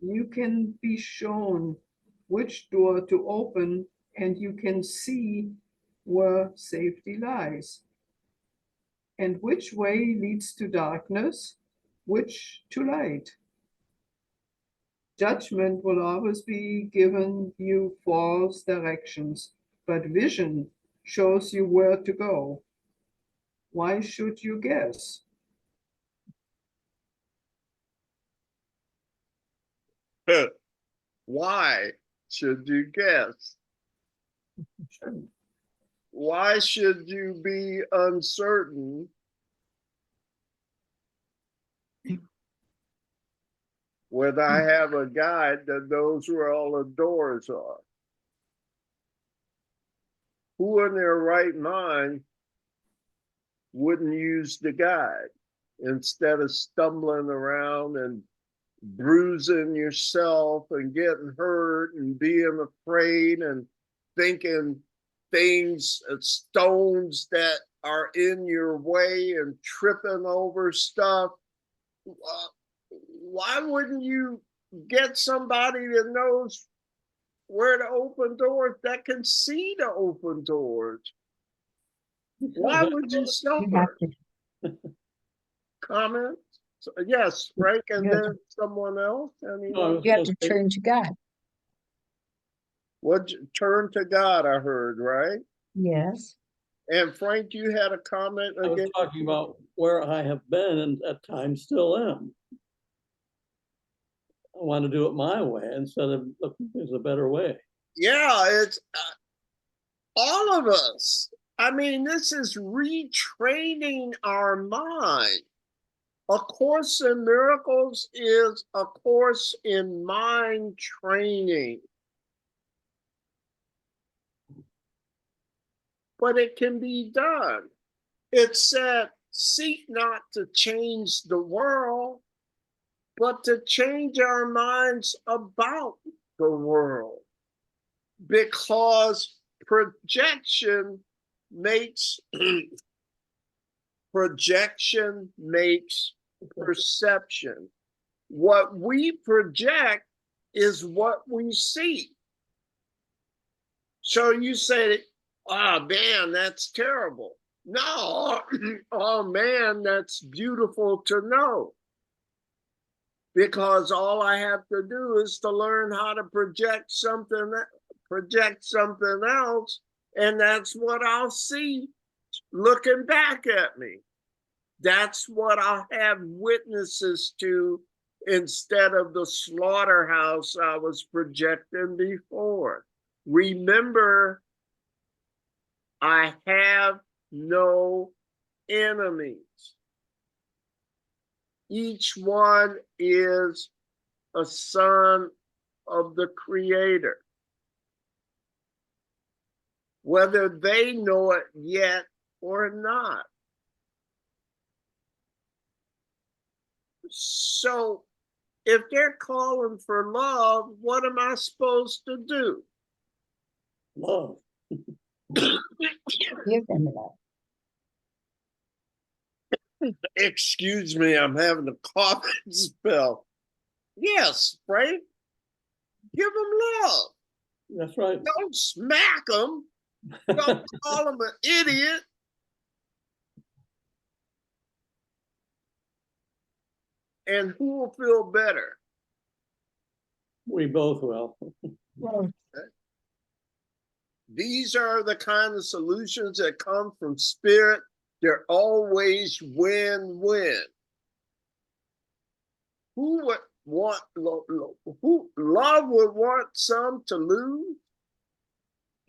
You can be shown which door to open, and you can see where safety lies. And which way leads to darkness, which to light. Judgment will always be given you false directions, but vision shows you where to go. Why should you guess? Why should you guess? Why should you be uncertain when I have a guide that knows where all the doors are? Who in their right mind wouldn't use the guide instead of stumbling around and bruising yourself and getting hurt and being afraid and thinking things, stones that are in your way and tripping over stuff? Why wouldn't you get somebody that knows where to open doors, that can see the open doors? Why would you You have suffer? to, Comment? So, yes, Frank, and you have to, then someone else. No, I Anyone? was you have gonna to say, turn to God. What? Turn to God, I heard, right? Yes. And Frank, you had a comment I was again? talking about where I have been and at times still am. I want to do it my way instead of looking there's a better way. Yeah, it's all of us. I mean, this is retraining our mind. A Course in Miracles is a course in mind training. but it can be done. It said, seek not to change the world, but to change our minds about the world. Because projection makes perception. What we project is what we see. So you say, oh man, that's terrible. No, oh man, that's beautiful to know. Because all I have to do is to learn how to project something else, and that's what I'll see looking back at me. That's what I'll have witnesses to instead of the slaughterhouse I was projecting before. Remember, I have no enemies. Each one is a son of the Creator. Whether they know it yet or not. So if they're calling for love, what am I supposed to do? Love. Give them love. Excuse me, I'm having a coughing spell. Yes, Frank. Give them love. That's right. Don't smack them. Don't call them an idiot. And who will feel better? We both will. These are the kind of solutions that come from spirit. They're always win-win. Who would want who love would want some to lose?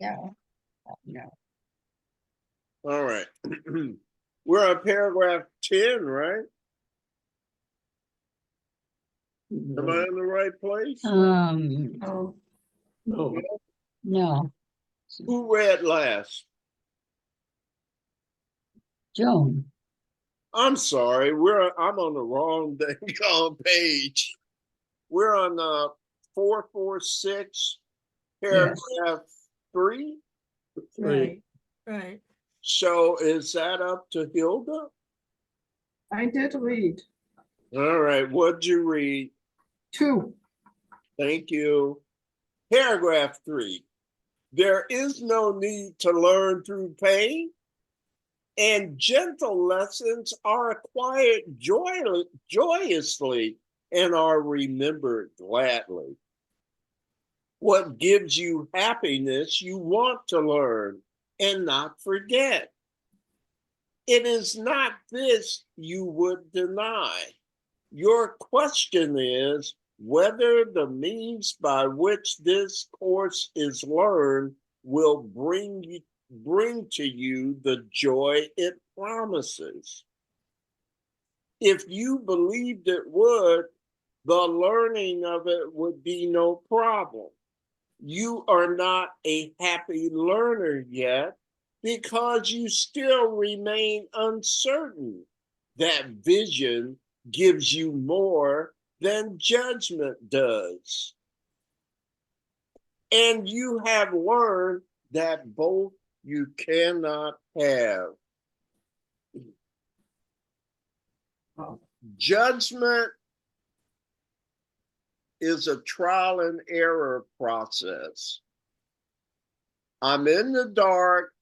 No. No. All right. We're on paragraph 10, right? Am I in the right place? Oh, No. No. Who read last? Joan. I'm sorry. I'm on the wrong page. We're on 446, paragraph 3. Right, right. So is that up to Hilda? I did read All right. What'd you read? 2. Thank you. Paragraph 3. There is no need to learn through pain, and gentle lessons are acquired joyously and are remembered gladly. What gives you happiness you want to learn and not forget. It is not this you would deny. Your question is whether the means by which this course is learned will bring to you the joy it promises. If you believed it would, the learning of it would be no problem. You are not a happy learner yet because you still remain uncertain. That vision gives you more than judgment does. And you have learned that both you cannot have. Judgment is a trial and error process. I'm in the dark,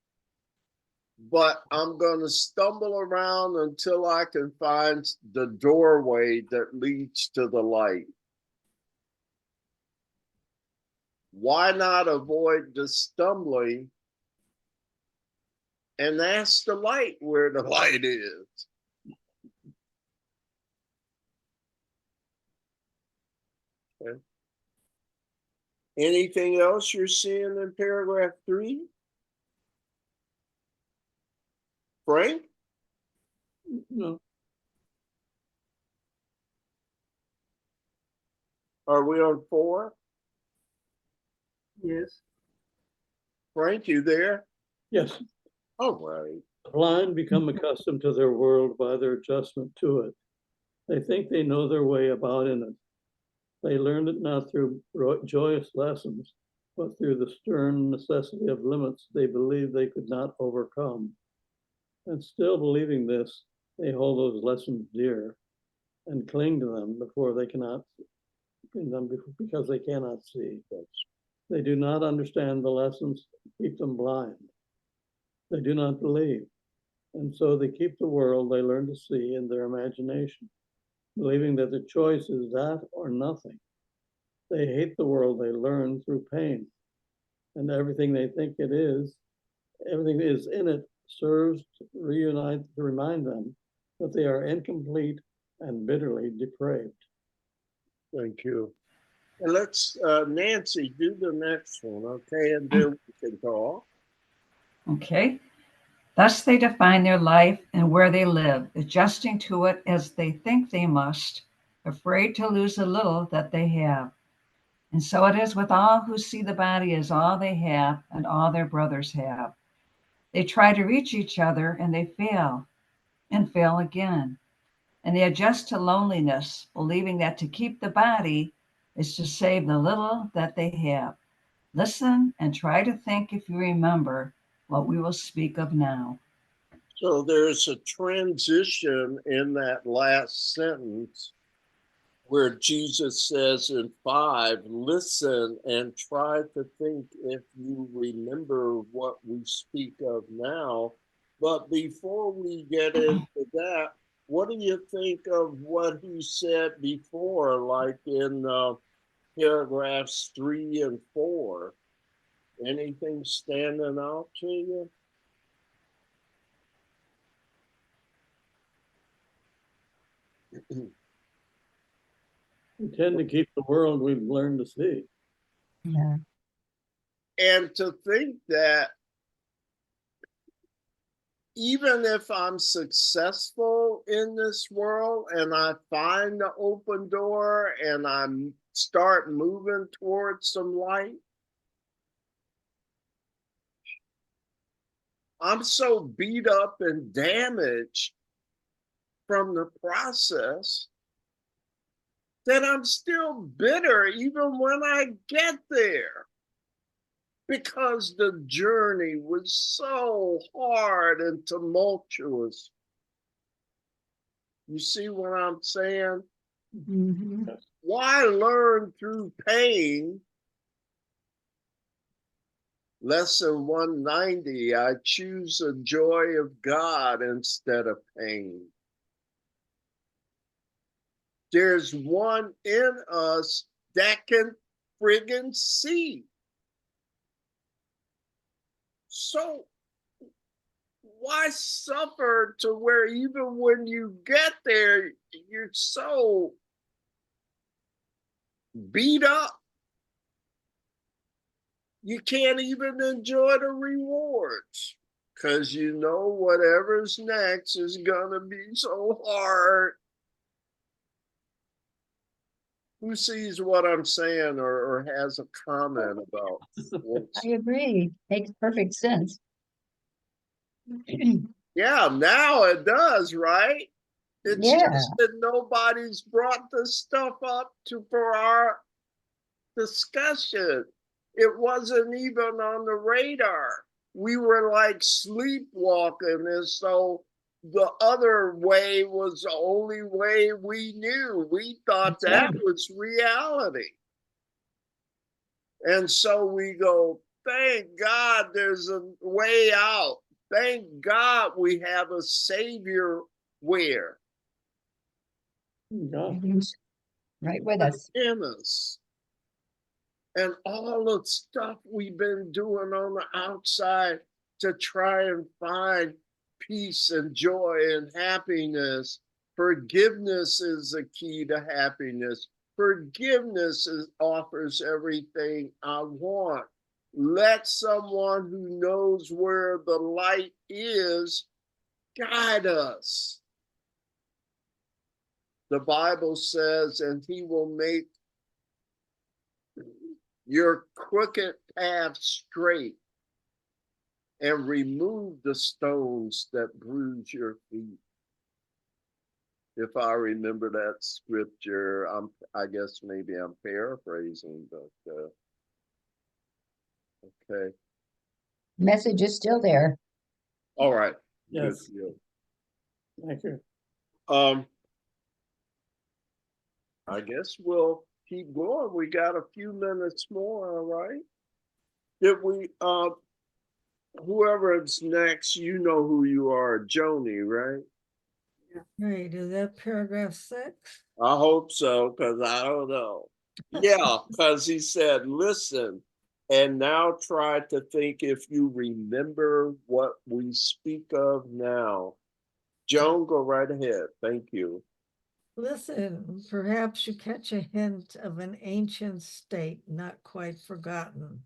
but I'm going to stumble around until I can find the doorway that leads to the light. Why not avoid the stumbling and ask the light where the light is? Okay. Anything else you're seeing in paragraph 3? Frank? No. Are we on 4? Yes. Frank, you there? Yes. All right. The blind become accustomed to their world by their adjustment to it. They think they know their way about in it. They learned it not through joyous lessons, but through the stern necessity of limits they believe they could not overcome. And still believing this, they hold those lessons dear and cling to them because they cannot see. They do not understand the lessons, keep them blind. They do not believe. And so they keep the world they learn to see in their imagination, believing that the choice is that or nothing. They hate the world they learn through pain, and everything they think it is, everything that is in it serves to remind them that they are incomplete and bitterly depraved. Thank you. And let's, Nancy, do the next one, okay? And then we can talk. Okay. Thus they define their life and where they live, adjusting to it as they think they must, afraid to lose a little that they have. And so it is with all who see the body as all they have and all their brothers have. They try to reach each other and they fail and fail again. And they adjust to loneliness, believing that to keep the body is to save the little that they have. Listen and try to think if you remember what we will speak of now. So there's a transition in that last sentence where Jesus says in 5, listen and try to think if you remember what we speak of now. But before we get into that, what do you think of what he said before, like in paragraphs 3 and 4? Anything standing out to you? We tend to keep the world we've learned to see. Yeah. And to think that even if I'm successful in this world and I find the open door and I start moving towards some light, I'm so beat up and damaged from the process that I'm still bitter even when I get there, because the journey was so hard and tumultuous. You see what I'm saying? Mm-hmm. Why learn through pain? Lesson 190, I choose the joy of God instead of pain. There's one in us that can friggin' see. So why suffer to where even when you get there, you're so beat up, you can't even enjoy the rewards because you know whatever's next is gonna be so hard. Who sees what I'm saying or has a comment about what's... I agree. Makes perfect sense. Yeah, now it does, right? It's Yeah. just that nobody's brought this stuff up for our discussion. It wasn't even on the radar. We were like sleepwalking, and so the other way was the only way we knew. We thought That's that right. was reality. And so we go, thank God there's a way out. Thank God we have a savior where? Yeah. Right with us. In us. And all the stuff we've been doing on the outside to try and find peace and joy and happiness. Forgiveness is the key to happiness. Forgiveness offers everything I want. Let someone who knows where the light is guide us. The Bible says, and he will make your crooked path straight, and remove the stones that bruise your feet. If I remember that scripture, I guess maybe I'm paraphrasing, but okay. Message is still there. All right. Yes, Good deal. thank you. I guess we'll keep going. We got a few minutes more, all right? Did we whoever's next, you know who you are, Joni, right? Right, is that paragraph 6? I hope so, because I don't know. Yeah, because he said, listen, and now try to think if you remember what we speak of now. Joan, go right ahead. Thank you. Listen, perhaps you catch a hint of an ancient state not quite forgotten,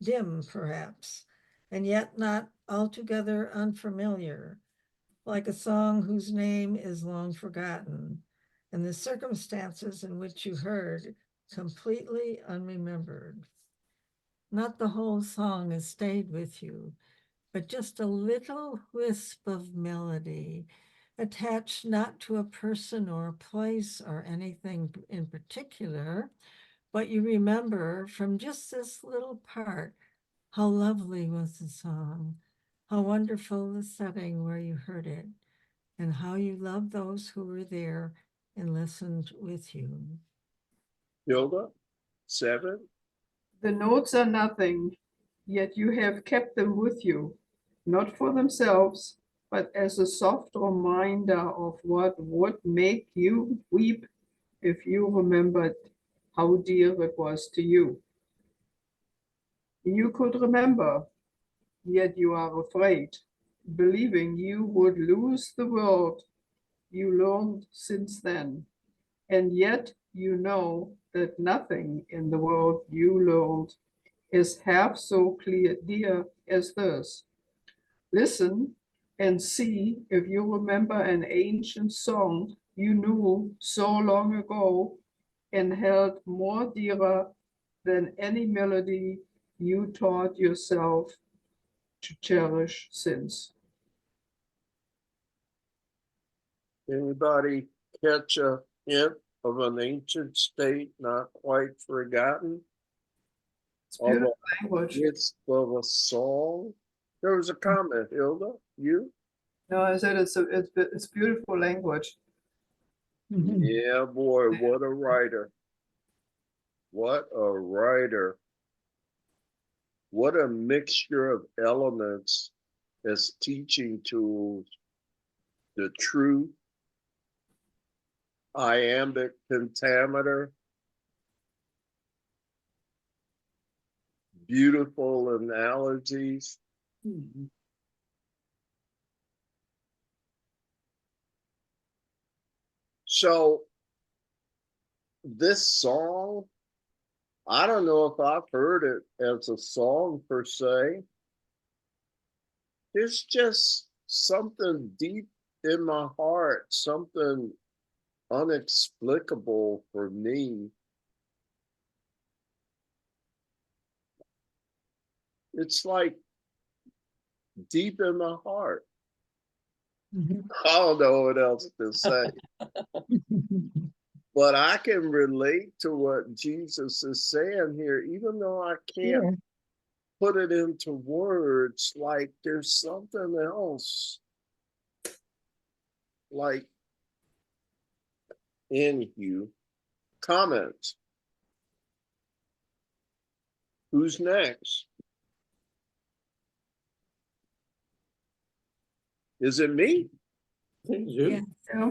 dim perhaps, and yet not altogether unfamiliar, like a song whose name is long forgotten, and the circumstances in which you heard completely unremembered. Not the whole song has stayed with you, but just a little wisp of melody attached not to a person or a place or anything in particular, but you remember from just this little part how lovely was the song, how wonderful the setting where you heard it, and how you loved those who were there and listened with you. Hilda, 7. The notes are nothing, yet you have kept them with you, not for themselves, but as a soft reminder of what would make you weep if you remembered how dear it was to you. You could remember, yet you are afraid, believing you would lose the world you learned since then. And yet you know that nothing in the world you learned is half so clear, dear as this. Listen and see if you remember an ancient song you knew so long ago and held more dearer than any melody you taught yourself to cherish since. Anybody catch a hint of an ancient state not quite forgotten? It's beautiful language. It's of a song. There was a comment, Hilda. You? No, I said it's beautiful language. Yeah, boy, what a writer. What a writer. What a mixture of elements as teaching tools. The truth, iambic pentameter, beautiful analogies. So this song, I don't know if I've heard it as a song per se. There's just something deep in my heart, something unexplicable for me. It's like deep in my heart. I don't know what else to say. But I can relate to what Jesus is saying here, even though I can't put it into words. Like there's something else. Like in you. Comments. Who's next? Is it me? Thank you. Yeah. Yeah.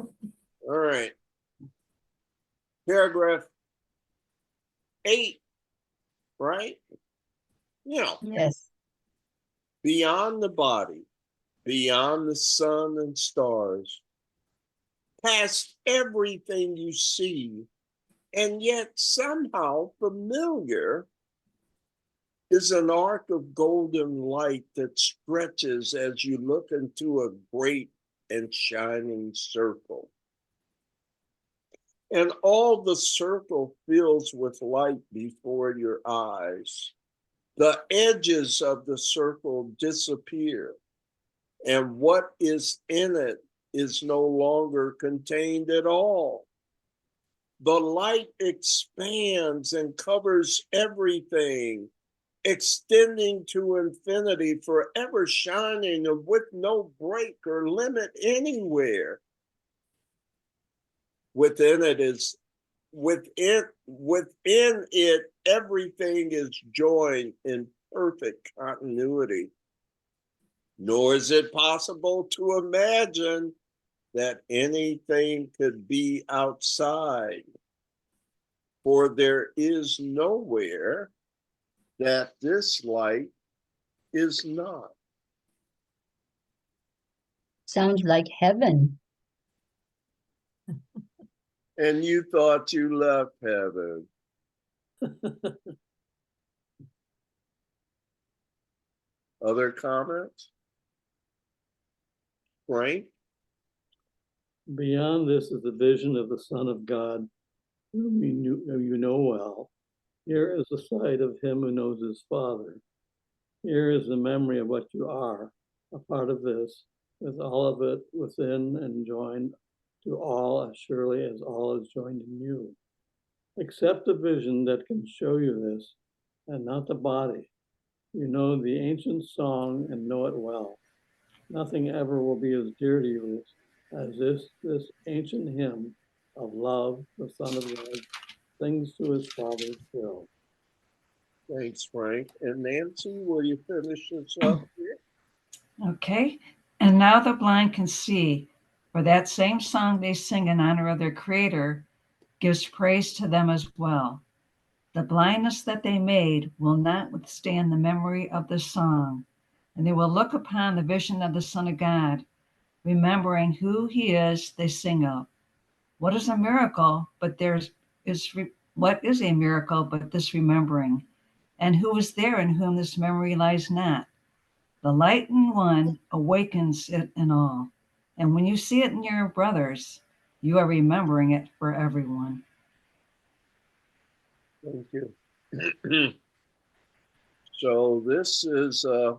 All right. Paragraph 8, right? Yeah. Yes. Beyond the body, beyond the sun and stars, past everything you see, and yet somehow familiar, is an arc of golden light that stretches as you look into a great and shining circle. And all the circle fills with light before your eyes. The edges of the circle disappear, and what is in it is no longer contained at all. The light expands and covers everything, extending to infinity, forever shining and with no break or limit anywhere. Within it, everything is joined in perfect continuity. Nor is it possible to imagine that anything could be outside, for there is nowhere that this light is not. Sounds like heaven. And you thought you left heaven. Other comments? Frank? Beyond this is the vision of the Son of God, whom you know well. Here is the sight of him who knows his Father. Here is the memory of what you are, a part of this, with all of it within and joined to all as surely as all is joined in you. Accept a vision that can show you this, and not the body. You know the ancient song and know it well. Nothing ever will be as dear to you as this ancient hymn of love the Son of God sings to his Father's will. Thanks, Frank. And Nancy, will you finish this up here? Okay. And now the blind can see, for that same song they sing in honor of their Creator gives praise to them as well. The blindness that they made will not withstand the memory of the song, and they will look upon the vision of the Son of God, remembering who he is they sing of. What is a miracle but what is a miracle but this remembering? And who is there in whom this memory lies not? The light in one awakens it in all. And when you see it in your brothers, you are remembering it for everyone. Thank you. So this is a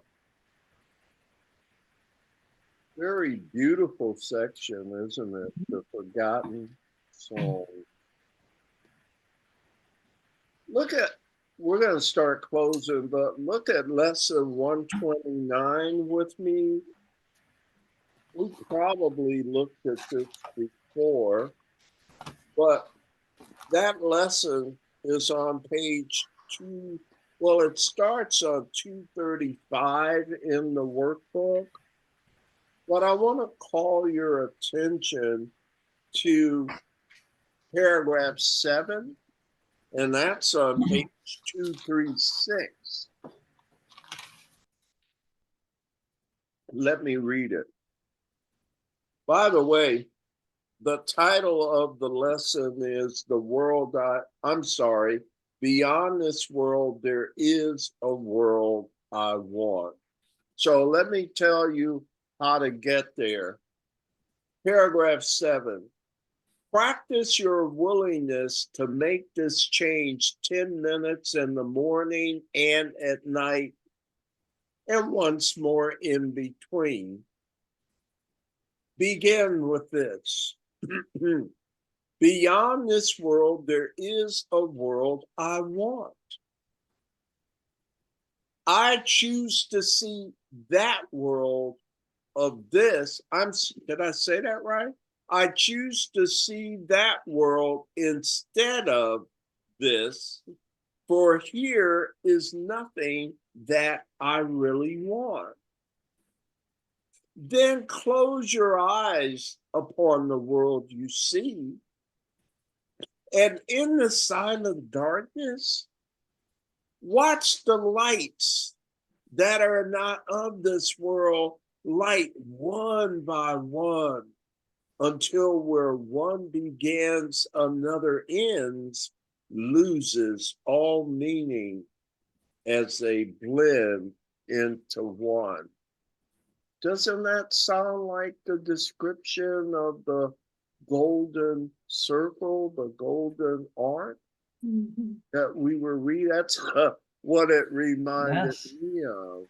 very beautiful section, isn't it? The Forgotten Song. We're going to start closing, but look at lesson 129 with me. We probably looked at this before, but that lesson is on page 2. Well, it starts on 235 in the workbook, but I want to call your attention to paragraph 7, and that's on page 236. Let me read it. By the way, the title of the lesson is Beyond This World, There Is a World I Want. So let me tell you how to get there. Paragraph 7. Practice your willingness to make this change 10 minutes in the morning and at night, and once more in between. Begin with this. Beyond this world, there is a world I want. I choose to see that world of this. Did I say that right? I choose to see that world instead of this, for here is nothing that I really want. Then close your eyes upon the world you see, and in the silent darkness, watch the lights that are not of this world light one by one, until where one begins, another ends, loses all meaning as they blend into one. Doesn't that sound like the description of the golden circle, the golden arc that we were reading? what it reminded Yes. me of.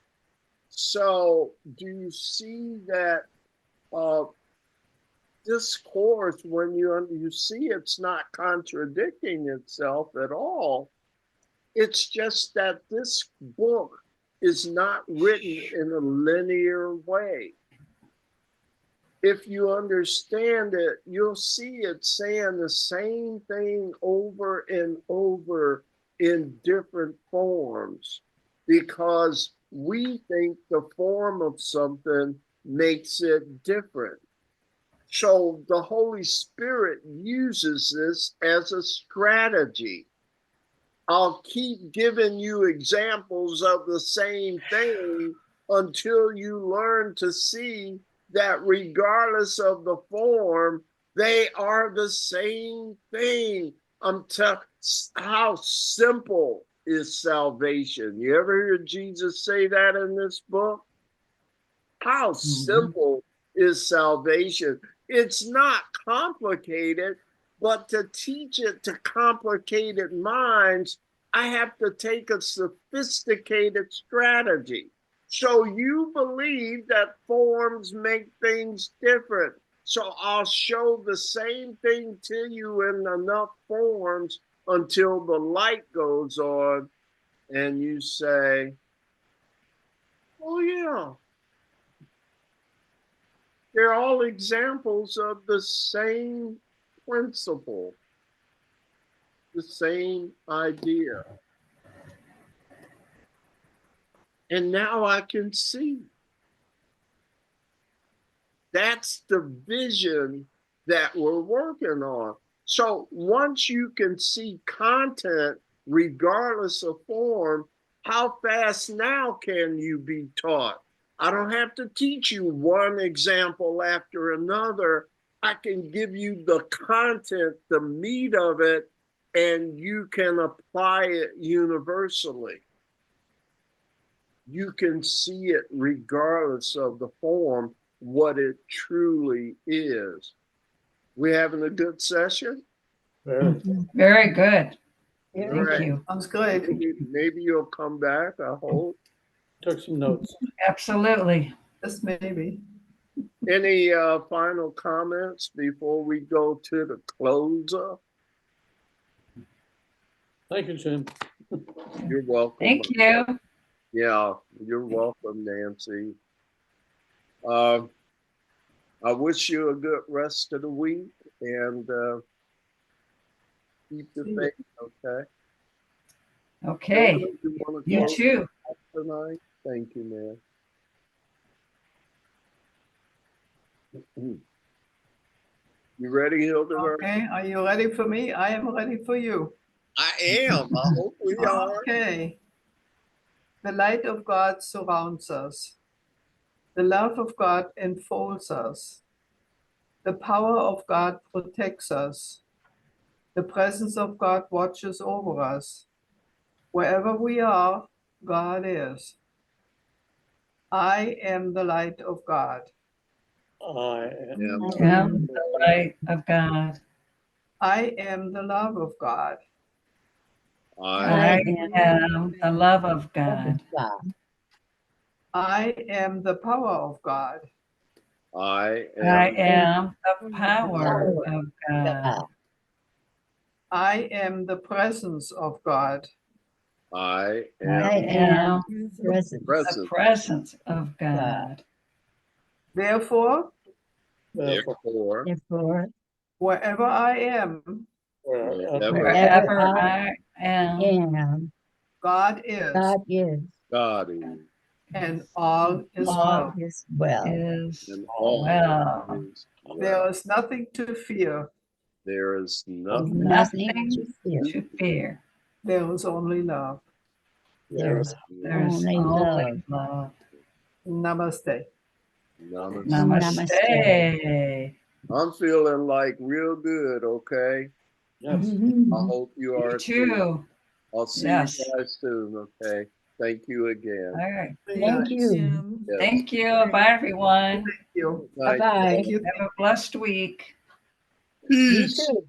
So do you see that this course, when you see it's not contradicting itself at all, it's just that this book is not written in a linear way. If you understand it, you'll see it saying the same thing over and over in different forms, because we think the form of something makes it different. So the Holy Spirit uses this as a strategy. I'll keep giving you examples of the same thing until you learn to see that regardless of the form, they are the same thing. How simple is salvation? You ever hear Jesus say that in this book? How simple is salvation? It's not complicated, but to teach it to complicated minds, I have to take a sophisticated strategy. So you believe that forms make things different. So I'll show the same thing to you in enough forms until the light goes on and you say, oh yeah, they're all examples of the same principle, the same idea. And now I can see. That's the vision that we're working on. So once you can see content, regardless of form, how fast now can you be taught? I don't have to teach you one example after another. I can give you the content, the meat of it, and you can apply it universally. You can see it regardless of the form, what it truly is. We having a good session? Very. Very good. Very All right. Thank you. Sounds great. Maybe you'll come back, I hope. Took some notes. Absolutely. Just maybe. Any final comments before we go to the closer? Thank you, Jim. You're welcome. Thank you. Yeah, you're welcome, Nancy. I wish you a good rest of the week and keep the faith, okay? Okay. You wanna You close too. tonight? Thank you, man. You ready, Hildegard? Okay, are you ready for me? I am ready for you. I am. I hope we are. Okay. The light of God surrounds us. The love of God enfolds us. The power of God protects us. The presence of God watches over us. Wherever we are, God is. I am the light of God. I Yeah. Am the light of God. I am the love of God. I I am the love of God. I am the power of God. I I am. am the power of God. I am the presence of God. I I am am Present. the present. presence of God. Therefore, Therefore, Therefore, wherever I am, wherever Wherever I am, am God is, God is God is, and all is All well. is well. is and all well. is well. There is nothing to fear. There is There's nothing nothing to fear. To fear. There is only love. There's There's only only love. love. Namaste. Namaste. Namaste. I'm feeling like real good, okay? Yes. I hope you are You too. I'll see Yes. you guys soon, okay? Thank you again. All right. Thank you. Jim. Yes. Thank you. Bye, everyone. Thank you. Good night. Bye-bye. Thank you. Have a blessed week. You Peace. too.